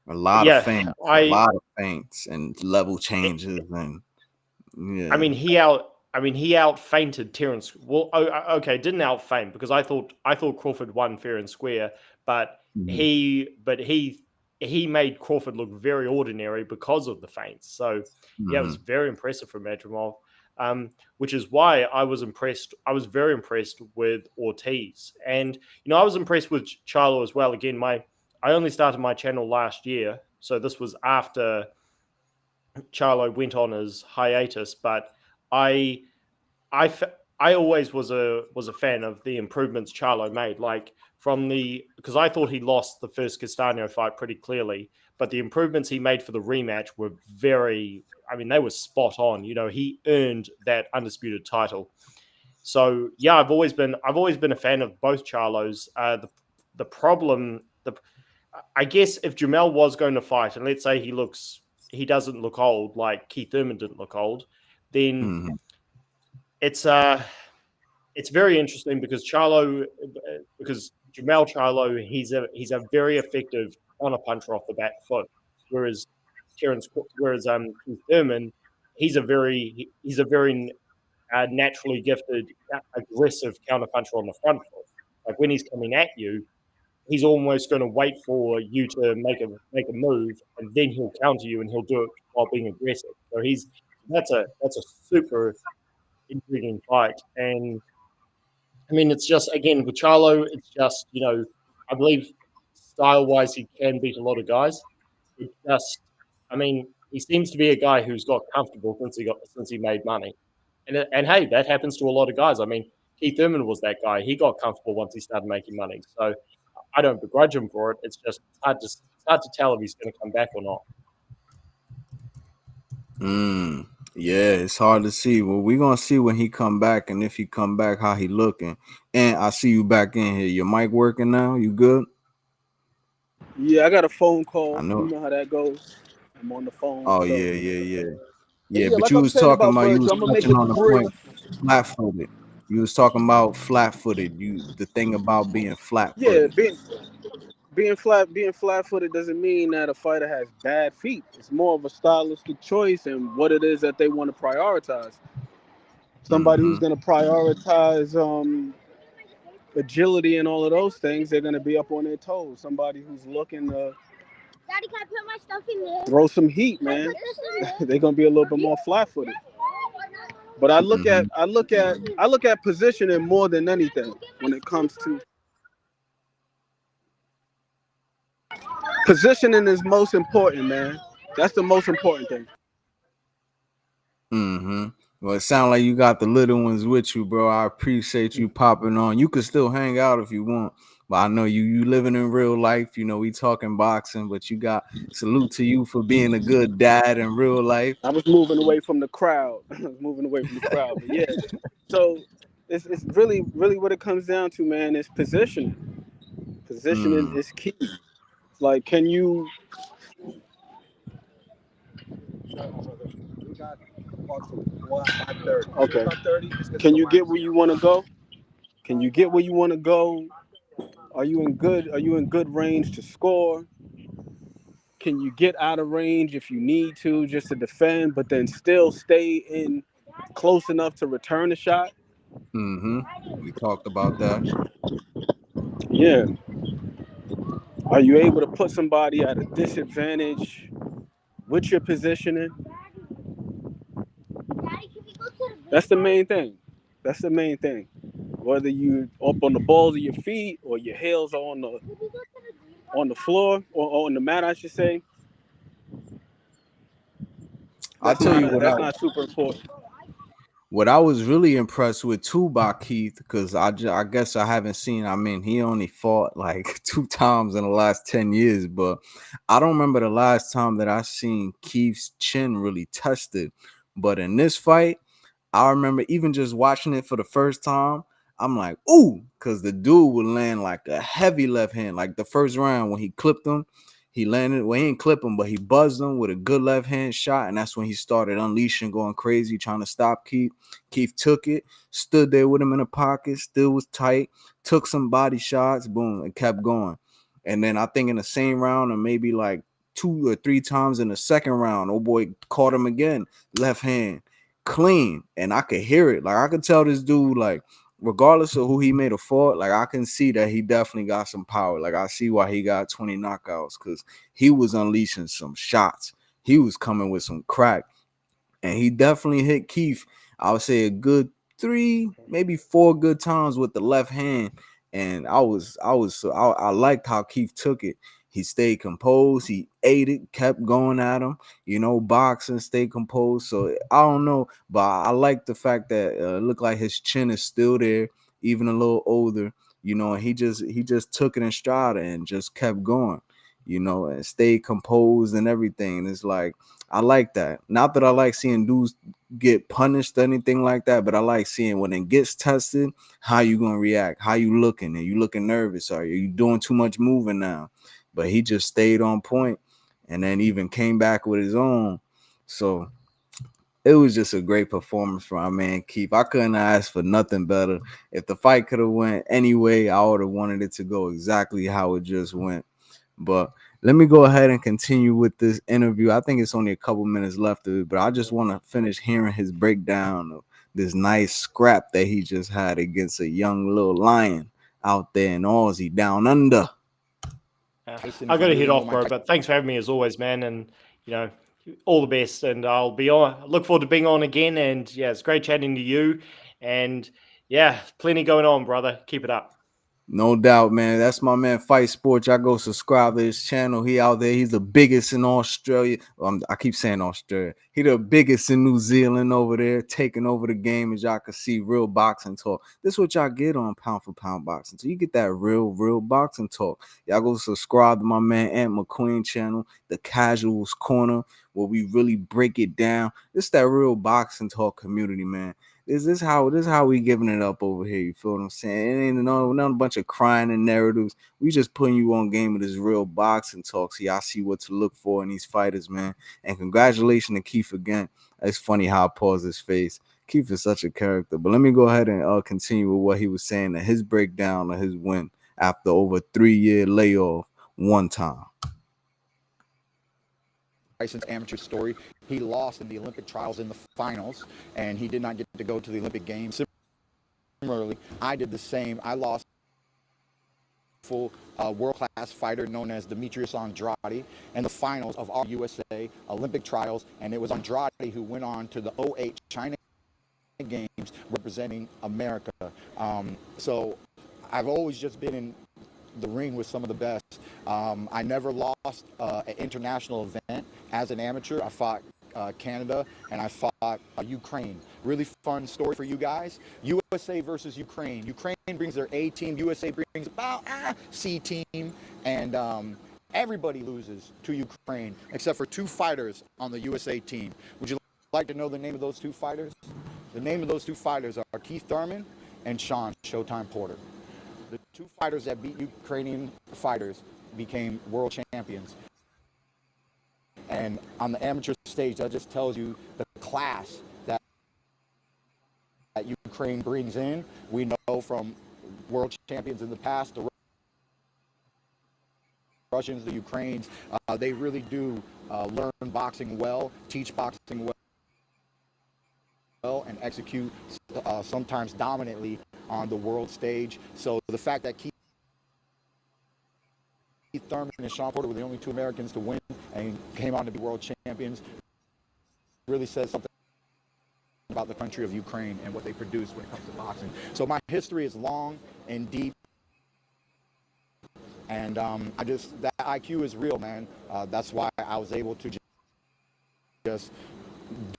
A lot of feints and level changes, and I mean, he out feinted Terence. Well, okay, didn't out feint because I thought Crawford won fair and square, but he made Crawford look very ordinary because of the feints. So yeah, it was very impressive from Madrimov, which is why I was impressed. I was very impressed with Ortiz, and I was impressed with Charlo as well. Again, I only started my channel last year, so this was after Charlo went on his hiatus. But I always was a fan of the improvements Charlo made. Like because I thought he lost the first Castano fight pretty clearly, but the improvements he made for the rematch were they were spot on. He earned that undisputed title. So yeah, I've always been a fan of both Charlos. The problem. I guess if Jamel was going to fight, and let's say he doesn't look old like Keith Thurman didn't look old, then it's very interesting because Jamel Charlo, he's a very effective counter-puncher off the back foot, whereas Keith Thurman, he's a very naturally gifted, aggressive counter-puncher on the front foot. Like when he's coming at you, he's almost going to wait for you to make a move, and then he'll counter you, and he'll do it while being aggressive. So that's a super intriguing fight. And I mean, it's just, again, with Charlo, it's just, I believe style-wise he can beat a lot of guys. It just, I mean, he seems to be a guy who's got comfortable since he made money. And hey, that happens to a lot of guys. I mean, Keith Thurman was that guy. He got comfortable once he started making money. So I don't begrudge him for it. It's just hard to tell if he's going to come back or not. Yeah, it's hard to see. Well, we're gonna see when he come back, and if he come back, how he looking. And I see you back in here. Your mic working now? You good? Yeah, I got a phone call. I know. You know how that goes. I'm on the phone. Oh, so. yeah. But like you I'm was saying talking about Virgil, you was I'm gonna touching make on it the brief. point, flat-footed. You was talking about flat-footed. The thing about being flat-footed. Yeah, being flat-footed doesn't mean that a fighter has bad feet. It's more of a stylistic choice and what it is that they want to prioritize. Somebody who's going to prioritize agility and all of those things, they're going to be up on their toes. Somebody who's looking to Daddy, can I put my stuff in there? throw some heat, man, they're going to be a little bit more flat-footed. But I look at positioning more than anything when it comes to positioning is most important, man. That's the most important thing. Well, it sounds like you got the little ones with you, bro. I appreciate you popping on. You can still hang out if you want, but I know you living in real life. We talking boxing, but you got salute to you for being a good dad in real life. I was moving away from the crowd. But yeah. So it's really what it comes down to, man, is positioning. Positioning is key. Like, can you? Okay. Can you get where you want to go? Are you in good range to score? Can you get out of range if you need to, just to defend, but then still stay in close enough to return a shot? We talked about that. Yeah. Are you able to put somebody at a disadvantage with your positioning? That's the main thing. whether you up on the balls of your feet or your heels are on the floor or on the mat, I should say. I'll tell you That's not super important. what I was really impressed with too by Keith, because I guess I haven't seen. I mean, he only fought like 2 times in the last 10 years, but I don't remember the last time that I seen Keith's chin really tested. But in this fight, I remember even just watching it for the first time, I'm like, ooh, because the dude would land like a heavy left hand. Like the first round when he clipped him, he landed, well, he didn't clip him, but he buzzed him with a good left hand shot. And that's when he started unleashing, going crazy, trying to stop Keith. Keith took it, stood there with him in the pocket, still was tight, took some body shots, boom, and kept going. And then I think in the same round, and maybe like 2 or 3 times in the second round, oh boy caught him again, left hand clean, and I could hear it. Like I could tell this dude, like regardless of who he made a fought, like I can see that he definitely got some power. Like I see why he got 20 knockouts, because he was unleashing some shots. He was coming with some crack, and he definitely hit Keith. I would say a good 3, maybe 4 good times with the left hand. And I liked how Keith took it. He stayed composed. He ate it, kept going at him. Boxing, stay composed. So I don't know, but I like the fact that it looked like his chin is still there, even a little older. And he just took it in stride and just kept going. And stayed composed and everything. It's like I like that. Not that I like seeing dudes get punished or anything like that, but I like seeing when it gets tested, how you gonna react, how you looking, and you looking nervous, are you doing too much moving now? But he just stayed on point and then even came back with his own. So it was just a great performance from our man Keith. I couldn't ask for nothing better. If the fight could have went anyway, I would have wanted it to go exactly how it just went. But let me go ahead and continue with this interview. I think it's only a couple minutes left of it, but I just want to finish hearing his breakdown of this nice scrap that he just had against a young little lion out there in Aussie, down under. I got to hit off, bro, but thanks for having me as always, man. And, all the best. And I'll be on. Look forward to being on again. And yeah, it's great chatting to you. And yeah, plenty going on, brother. Keep it up. No doubt, man. That's my man Fight Sports. Y'all go subscribe to his channel. He out there. He's the biggest in Australia. I keep saying Australia. He the biggest in New Zealand over there, taking over the game. As y'all can see, real boxing talk. This is what y'all get on Pound for Pound Boxing. So you get that real boxing talk. Y'all go subscribe to my man Ant McQueen channel, The Casuals Corner, where we really break it down. It's that real boxing talk community, man. This is how we giving it up over here. You feel what I'm saying? It ain't not a bunch of crying and narratives. We just putting you on game with this real boxing talk. So y'all see what to look for in these fighters, man. And congratulations to Keith again. It's funny how I pause his face. Keith is such a character. But let me go ahead and continue with what he was saying, and his breakdown of his win after over 3-year layoff one time. Tyson's amateur story. He lost in the Olympic trials in the finals, and he did not get to go to the Olympic Games. Similarly, I did the same. I lost full world-class fighter known as Demetrius Andrade in the finals of our USA Olympic trials, and it was Andrade who went on to the 08 China Games representing America. So I've always just been in the ring with some of the best. I never lost an international event as an amateur. I fought Canada and I fought Ukraine. Really fun story for you guys. USA versus Ukraine. Ukraine brings their A team. USA brings about C team, and everybody loses to Ukraine except for 2 fighters on the USA team. Would you like to know the name of those 2 fighters? The name of those 2 fighters are Keith Thurman and Sean Showtime Porter. The 2 fighters that beat Ukrainian fighters became world champions. And on the amateur stage, that just tells you the class that Ukraine brings in. We know from world champions in the past, the Russians, the Ukrainians, they really do learn boxing well, teach boxing well, and execute sometimes dominantly on the world stage. So the fact that Keith Thurman and Sean Porter were the only 2 Americans to win and came on to be world champions really says something about the country of Ukraine and what they produce when it comes to boxing. So my history is long and deep. And that IQ is real, man. That's why I was able to just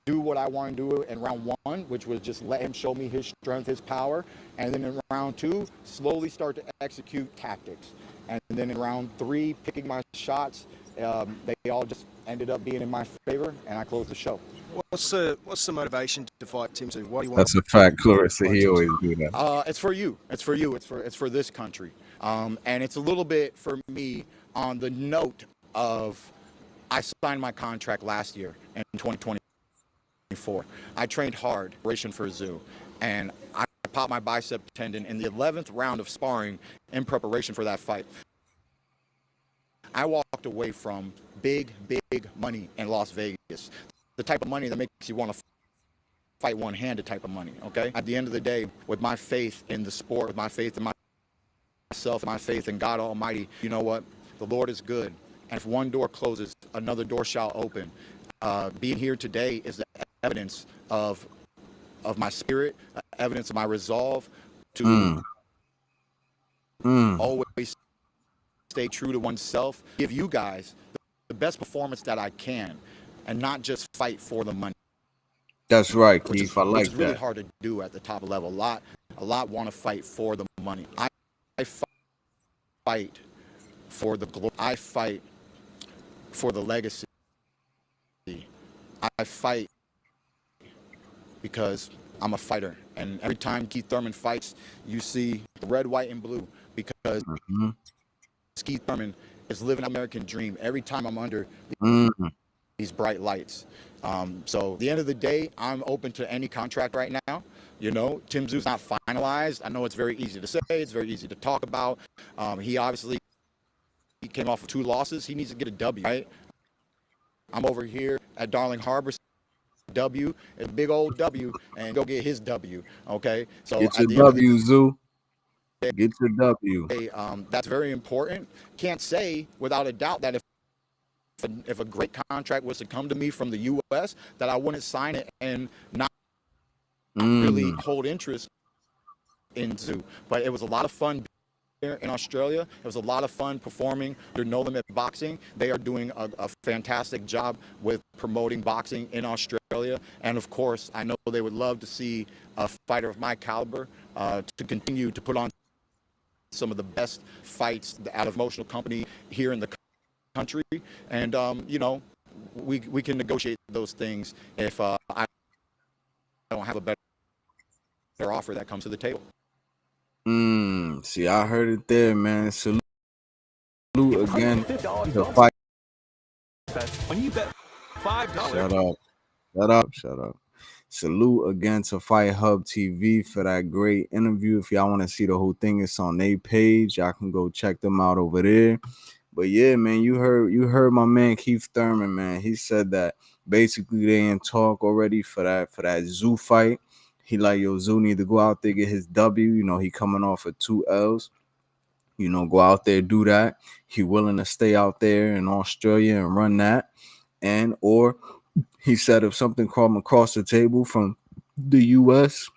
do what I want to do in round one, which was just let him show me his strength, his power. And then in round two, slowly start to execute tactics. And then in round three, picking my shots, they all just ended up being in my favor, and I closed the show. What's the motivation to fight Tim Tszyu? Why do you want? That's a fact, Clarissa. He always do that. It's for you. It's for you. It's for this country. And it's a little bit for me on the note of I signed my contract last year in 2024. I trained hard, preparation for Tszyu, and I popped my bicep tendon in the 11th round of sparring in preparation for that fight. I walked away from big money in Las Vegas. The type of money that makes you want to fight one-handed type of money, okay? At the end of the day, with my faith in the sport, with my faith in myself, my faith in God Almighty, you know what? The Lord is good. And if one door closes, another door shall open. Being here today is the evidence of my spirit, evidence of my resolve to always stay true to oneself, give you guys the best performance that I can, and not just fight for the money. That's right, Keith. I like that. Which is really hard to do at the top level. A lot want to fight for the money. I fight for the glory. I fight for the legacy. I fight because I'm a fighter. And every time Keith Thurman fights, you see red, white, and blue, because Keith Thurman is living an American dream. Every time I'm under these bright lights. So at the end of the day, I'm open to any contract right now. You know, Tim Tszyu's not finalized. I know it's very easy to say. It's very easy to talk about. He came off of 2 losses. He needs to get a W, right? I'm over here at Darling Harbor, W, a big old W, and go get his W, okay? So get your W, Tszyu. Get your W. That's very important. Can't say without a doubt that if a great contract was to come to me from the U.S., that I wouldn't sign it and not really hold interest in Tszyu. But it was a lot of fun here in Australia. It was a lot of fun performing under No Limit Boxing. They are doing a fantastic job with promoting boxing in Australia. And of course, I know they would love to see a fighter of my caliber to continue to put on some of the best fights out of promotional company here in the country. And you know, we can negotiate those things if I don't have a better offer that comes to the table. See, I heard it there, man. Salute again to fight. When you bet $5. Shut up. Salute again to Fight Hub TV for that great interview. If y'all want to see the whole thing, it's on their page. Y'all can go check them out over there. But yeah, man, you heard my man Keith Thurman, man. He said that basically they in talk already for that Tszyu fight. He like, yo, Tszyu need to go out there, get his W. You know, he coming off of 2 L's. You know, go out there, do that. He willing to stay out there in Australia and run that. And or he said if something come across the table from the U.S.,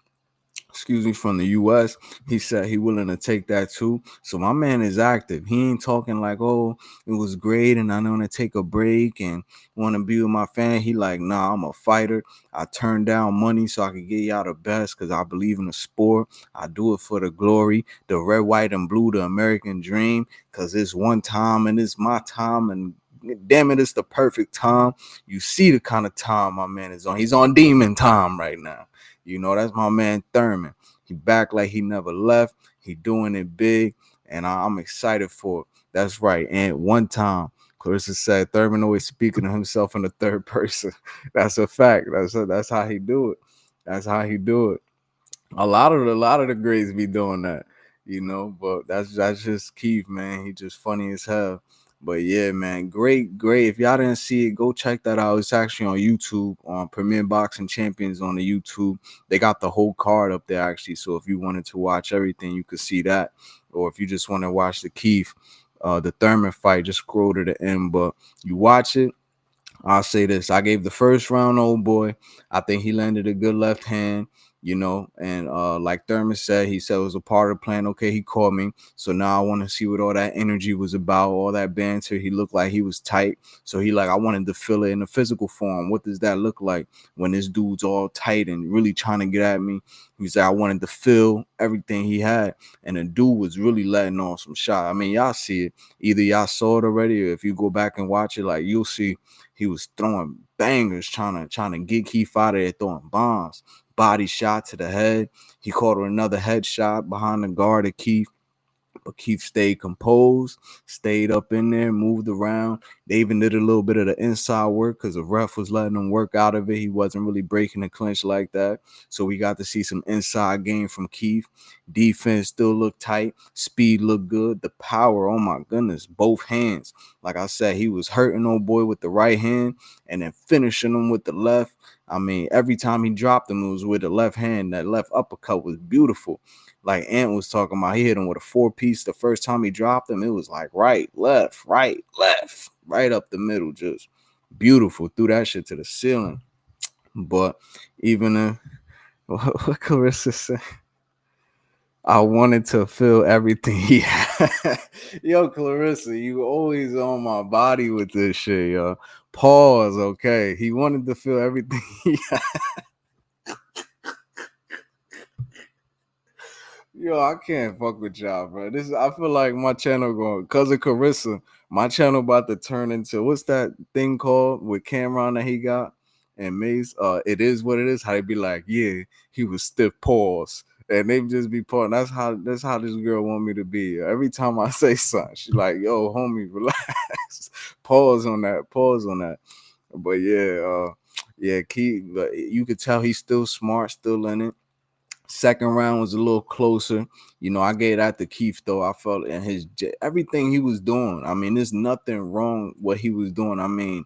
from the U.S., he said he willing to take that too. So my man is active. He ain't talking like, oh, it was great and I want to take a break and want to be with my family. He like, nah, I'm a fighter. I turned down money so I could get y'all the best because I believe in the sport. I do it for the glory, the red, white, and blue, the American dream, because it's one time and it's my time, and damn it, it's the perfect time. You see the kind of time my man is on. He's on demon time right now. You know, that's my man Thurman. He back like he never left. He doing it big, and I'm excited for it. That's right. And one time, Clarissa said Thurman always speaking to himself in the third person. That's a fact. That's how he do it. That's how he do it. A lot of the greats be doing that, you know. But that's just Keith, man. He just funny as hell. But yeah, man, great. If y'all didn't see it, go check that out. It's actually on YouTube, on Premier Boxing Champions on the YouTube. They got the whole card up there, actually. So if you wanted to watch everything, you could see that. Or if you just want to watch the Keith, the Thurman fight, just scroll to the end. But you watch it. I'll say this. I gave the first round, old boy. I think he landed a good left hand, and like Thurman said, he said it was a part of the plan. Okay, he called me. So now I want to see what all that energy was about, all that banter. He looked like he was tight. So I wanted to feel it in the physical form. What does that look like when this dude's all tight and really trying to get at me? He said I wanted to feel everything he had. And the dude was really letting off some shot. I mean, y'all see it. Either y'all saw it already, or if you go back and watch it, like you'll see he was throwing bangers, trying to get Keith out of there, throwing bombs, body shot to the head. He caught another headshot behind the guard of Keith. But Keith stayed composed, stayed up in there, moved around. They even did a little bit of the inside work because the ref was letting him work out of it. He wasn't really breaking the clinch like that. So we got to see some inside game from Keith. Defense still looked tight. Speed looked good. The power, oh my goodness, both hands. Like I said, he was hurting old boy with the right hand and then finishing him with the left. I mean, every time he dropped him, it was with the left hand. That left uppercut was beautiful. Like Ant was talking about, he hit him with a 4-piece. The first time he dropped him, it was like right, left, right up the middle. Just beautiful. Threw that shit to the ceiling. But even what Clarissa said, I wanted to feel everything he had. Yo, Clarissa, you always on my body with this shit, yo. Pause, okay. He wanted to feel everything he had. Yo, I can't fuck with y'all, bro. I feel like my channel going because of Carissa. My channel about to turn into what's that thing called with Cameron that he got and Mace? It is what it is. How they be like, yeah, he was stiff pause, and they just be pausing. That's how this girl want me to be. Every time I say something, she like, yo, homie, relax, pause on that. But yeah, Keith. But you could tell he's still smart, still in it. Second round was a little closer. I gave that to Keith, though. I felt in everything he was doing. I mean, there's nothing wrong what he was doing. I mean,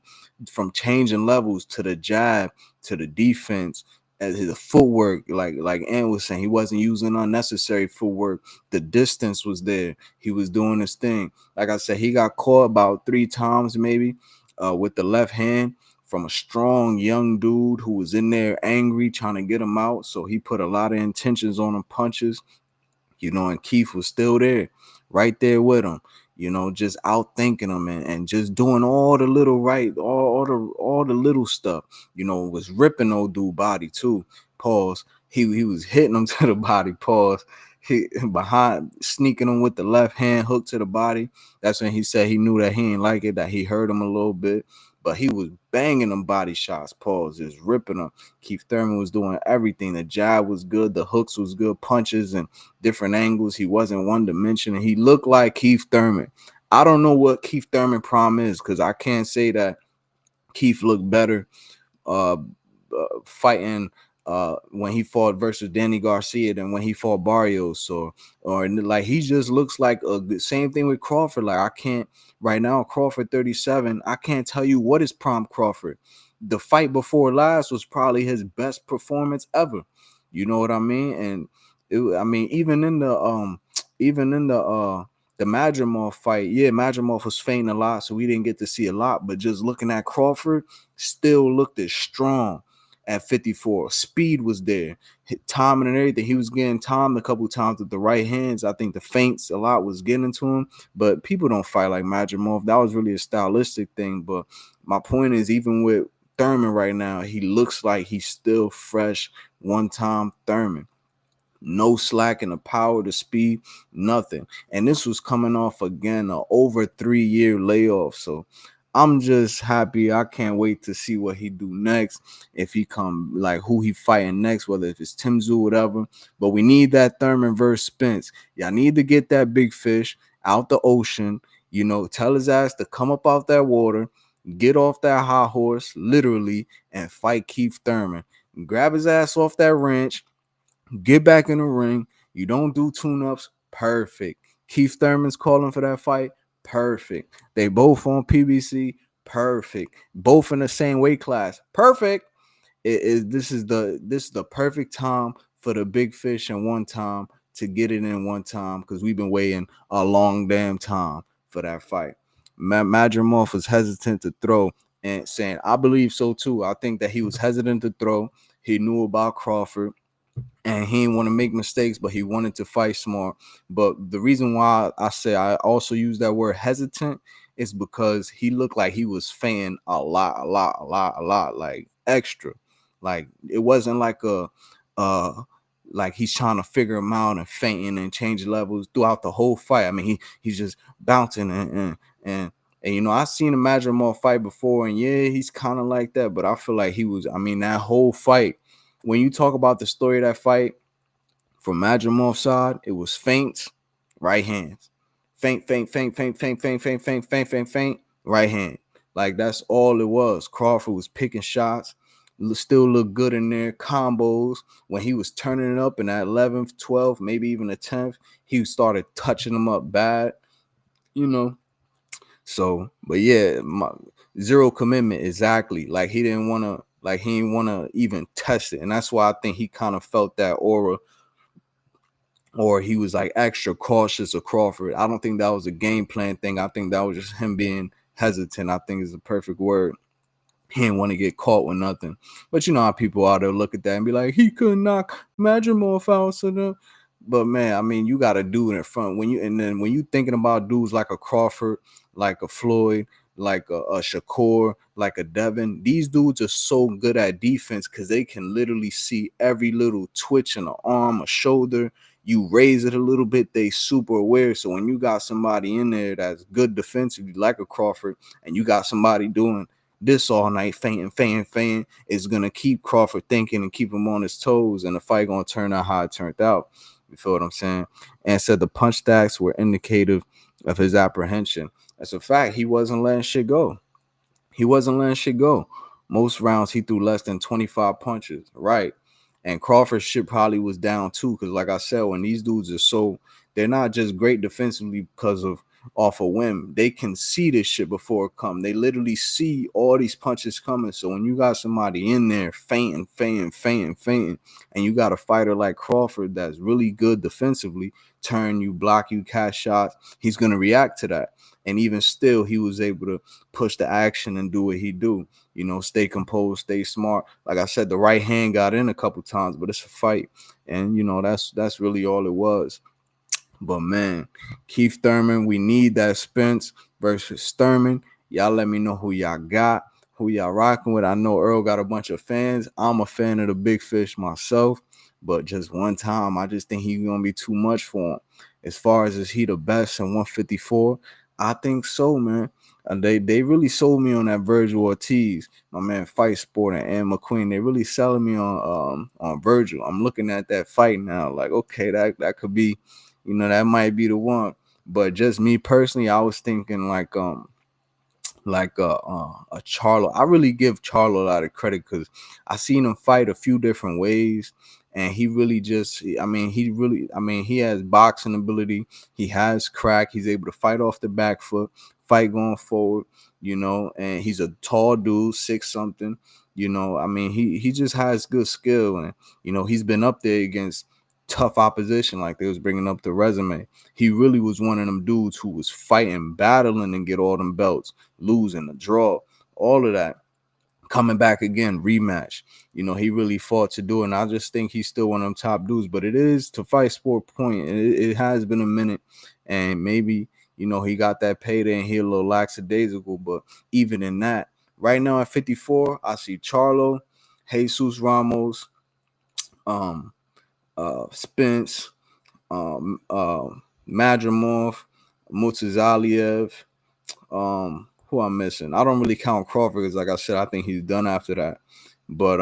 from changing levels to the jab to the defense, as his footwork, like Ant was saying, he wasn't using unnecessary footwork. The distance was there. He was doing his thing. Like I said, he got caught about 3 times maybe with the left hand from a strong young dude who was in there angry trying to get him out. So he put a lot of intentions on them punches, and Keith was still there, right there with him, just out thinking him and just doing all the little all the little stuff, was ripping old dude body too. Pause. He was hitting him to the body. Pause. He behind sneaking him with the left hand hook to the body. That's when he said he knew that he didn't like it, that he hurt him a little bit. But he was banging them body shots, pause, just ripping them. Keith Thurman was doing everything. The jab was good. The hooks was good. Punches and different angles. He wasn't one dimension. And he looked like Keith Thurman. I don't know what Keith Thurman prime is because I can't say that Keith looked better fighting when he fought versus Danny Garcia than when he fought Barrios or like he just looks like the same thing with Crawford. Like I can't right now, Crawford 37. I can't tell you what is prime Crawford. The fight before last was probably his best performance ever. You know what I mean? And even in the Madrimov fight, yeah, Madrimov was fainting a lot, so we didn't get to see a lot. But just looking at Crawford, still looked as strong at 54. Speed was there, timing and everything. He was getting timed a couple times with the right hands. I think the feints a lot was getting to him, but people don't fight like Madrimov. That was really a stylistic thing. But my point is, even with Thurman right now, he looks like he's still fresh one-time Thurman. No slack in the power, the speed, nothing. And this was coming off again an over 3-year layoff. So I'm just happy. I can't wait to see what he do next. If he come, like who he fighting next, whether if it's Tim Tszyu, whatever. But we need that Thurman versus Spence. Y'all need to get that big fish out the ocean. Tell his ass to come up out that water, get off that high horse, literally, and fight Keith Thurman. Grab his ass off that ranch. Get back in the ring. You don't do tune-ups. Perfect. Keith Thurman's calling for that fight. Perfect. They both on PBC. Perfect. Both in the same weight class. Perfect. This is the perfect time for the big fish in one time to get it in one time because we've been waiting a long damn time for that fight. Madrimov was hesitant to throw and saying, I believe so too. I think that he was hesitant to throw. He knew about Crawford and he didn't want to make mistakes, but he wanted to fight smart. But the reason why I say I also use that word hesitant is because he looked like he was feinting a lot, like extra. Like it wasn't like like he's trying to figure him out and feinting and change levels throughout the whole fight. I mean, he's just bouncing and you know, I've seen Madrimov fight before, and yeah, he's kind of like that. But I feel like he was. I mean, that whole fight. When you talk about the story of that fight from Madramov's side, it was feints, right hands, feint, right hand. Like that's all it was. Crawford was picking shots, still looked good in there, combos. When he was turning it up in that 11th, 12th, maybe even the 10th, he started touching them up bad, you know. So, but yeah, zero commitment, exactly. Like he didn't want to even test it, and that's why I think he kind of felt that aura, or he was like extra cautious of Crawford. I don't think that was a game plan thing. I think that was just him being hesitant. I think is the perfect word. He didn't want to get caught with nothing. But you know how people out there look at that and be like, he could knock Madrimov out. So but man, I mean, you got to do it in front then when you thinking about dudes like a Crawford, like a Floyd, like a Shakur, like a Devin, these dudes are so good at defense because they can literally see every little twitch in the arm, a shoulder. You raise it a little bit, they super aware. So when you got somebody in there that's good defensively, like a Crawford, and you got somebody doing this all night, feinting, is gonna keep Crawford thinking and keep him on his toes, and the fight gonna turn out how it turned out. You feel what I'm saying? And said the punch stacks were indicative of his apprehension. That's a fact. He wasn't letting shit go. He wasn't letting shit go. Most rounds he threw less than 25 punches. Right. And Crawford's shit probably was down too. Because like I said, when these dudes are so, they're not just great defensively because of off a whim. They can see this shit before it come. They literally see all these punches coming. So when you got somebody in there feinting, and you got a fighter like Crawford that's really good defensively, turn you, block you, catch shots, he's gonna react to that. And even still, he was able to push the action and do what he do. You know, stay composed, stay smart. Like I said, the right hand got in a couple times, but it's a fight, and you know that's really all it was. But man, Keith Thurman, we need that Spence versus Thurman. Y'all let me know who y'all got, who y'all rocking with. I know Earl got a bunch of fans. I'm a fan of the Big Fish myself, but just one time, I just think he's gonna be too much for him. As far as is he the best in 154? I think so, man. And they really sold me on that Virgil Ortiz, my man, Fight Sport, and Ann McQueen. They really selling me on Virgil. I'm looking at that fight now, like okay, that could be, you know, that might be the one. But just me personally, I was thinking like a Charlo. I really give Charlo a lot of credit because I seen him fight a few different ways, and he really just, I mean, he has boxing ability. He has crack. He's able to fight off the back foot, fight going forward, you know, and he's a tall dude, 6 something, you know. I mean, he just has good skill, and you know, he's been up there against tough opposition, like they was bringing up the resume. He really was one of them dudes who was fighting, battling, and get all them belts, losing, a draw, all of that. Coming back again, rematch. You know, he really fought to do it, and I just think he's still one of them top dudes. But it is to Fight Sport point, and it has been a minute, and maybe, you know, he got that payday and he a little lackadaisical. But even in that, right now at 54, I see Charlo, Jesus Ramos, Spence, Madrimov, Mutazaliev, who I'm missing. I don't really count Crawford because, like I said, I think he's done after that. But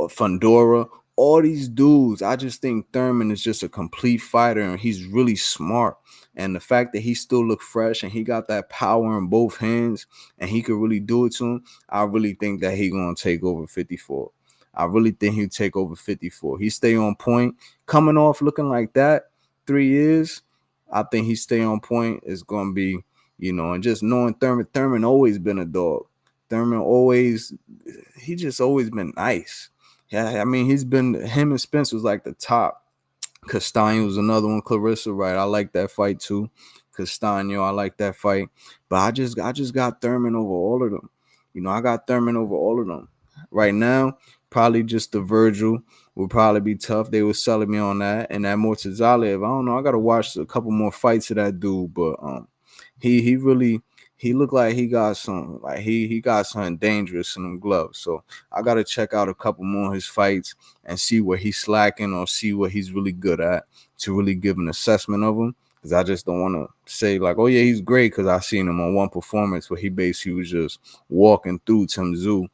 Fundora, all these dudes, I just think Thurman is just a complete fighter, and he's really smart. And the fact that he still look fresh and he got that power in both hands and he could really do it to him, I really think that he gonna take over 54. I really think he'll take over 54. He stay on point. Coming off looking like that 3 years, I think he stay on point. It's gonna be, you know, and just knowing Thurman always been a dog. He just always been nice. Yeah, I mean, him and Spence was like the top. Castaño was another one. Clarissa, right? I like that fight too. Castaño, I like that fight. But I just got Thurman over all of them. You know, I got Thurman over all of them. Right now, probably just the Virgil would probably be tough. They were selling me on that. And that Mortazalev, I don't know. I gotta watch a couple more fights of that dude, but he really he looked like he got some he got something dangerous in them gloves. So I gotta check out a couple more of his fights and see where he's slacking or see what he's really good at to really give an assessment of him. Because I just don't want to say like, oh yeah, he's great, because I seen him on one performance where he basically was just walking through Tim Tszyu,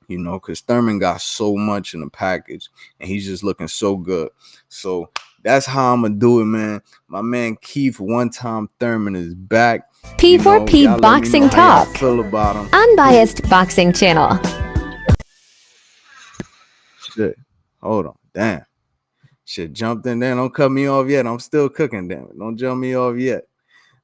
you know, because Thurman got so much in the package and he's just looking so good. So that's how I'm gonna do it, man. My man Keith, One Time Thurman, is back. P4P You know, Boxing Talk. Feel about him. Unbiased Boxing Channel. Shit. Hold on. Damn. Shit jumped in there. Don't cut me off yet. I'm still cooking, damn it. Don't jump me off yet.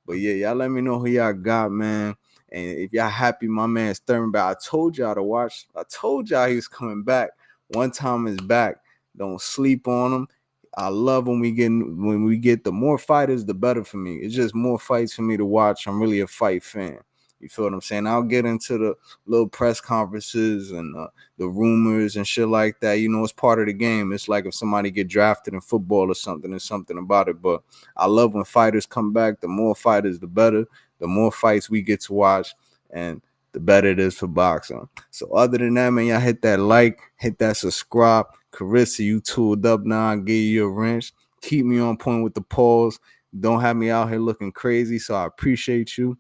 But yeah, y'all let me know who y'all got, man. And if y'all happy, my man's Thurman back. I told y'all to watch. I told y'all he was coming back. One Time is back. Don't sleep on him. I love when we get the more fighters, the better for me. It's just more fights for me to watch. I'm really a fight fan. You feel what I'm saying? I'll get into the little press conferences and the rumors and shit like that. You know, it's part of the game. It's like if somebody get drafted in football or something, there's something about it. But I love when fighters come back. The more fighters, the better. The more fights we get to watch, and the better it is for boxing. So other than that, man, y'all hit that like, hit that subscribe. Carissa, you tooled up now. I gave you a wrench. Keep me on point with the pause. Don't have me out here looking crazy. So I appreciate you.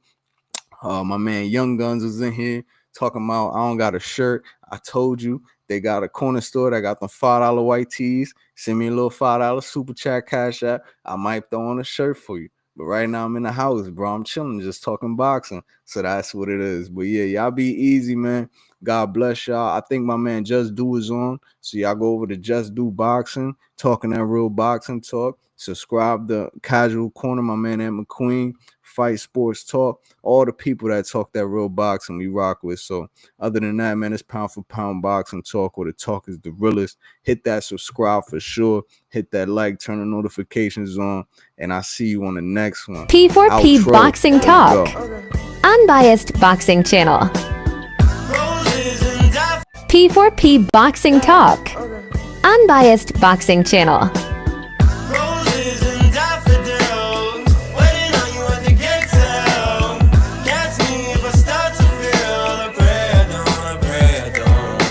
My man Young Guns was in here talking about I don't got a shirt. I told you they got a corner store that got them $5 white tees. Send me a little $5 super chat cash app. I might throw on a shirt for you. But right now I'm in the house, bro. I'm chilling, just talking boxing. So that's what it is. But yeah, y'all be easy, man. God bless y'all. I think my man Just Do is on. So y'all go over to Just Do Boxing, talking that real boxing talk. Subscribe to Casual Corner, my man Ed McQueen, Fight Sports Talk, all the people that talk that real boxing we rock with. So other than that, man, it's pound for pound boxing talk, where the talk is the realest. Hit that subscribe for sure. Hit that like, turn the notifications on, and I'll see you on the next one. P4P Outro. Boxing Let's Talk. go. Unbiased Boxing Channel. P4P Boxing Talk. Unbiased Boxing Channel. Roses and daffodils, waiting on you at the gate till. Catch me if I start to feel a prayer dawn, a prayer dawn.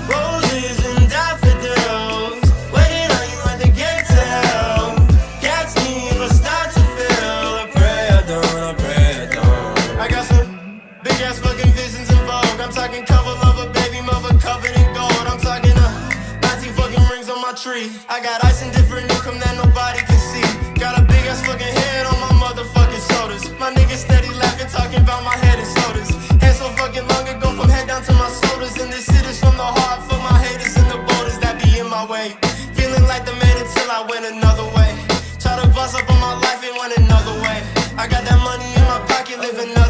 Roses and daffodils, waiting on you at the gate till. Catch me if I start to feel a prayer dawn, a prayer dawn. I got some big ass fucking visions in vogue. I'm talking cover lover, baby mother covered in gold. I'm talking 19 fucking rings on my tree. I got ice and different income that nobody can see. Got a big ass fucking head on my motherfucking shoulders. My niggas steady laughing, talking about my head and shoulders. Hands so fucking long ago from head down to my shoulders. And this shit is from the heart for my haters and the boulders that be in my way. Feeling like the man until I went another way. Try to bust up on my life and went another way. I got that money in my pocket, living up.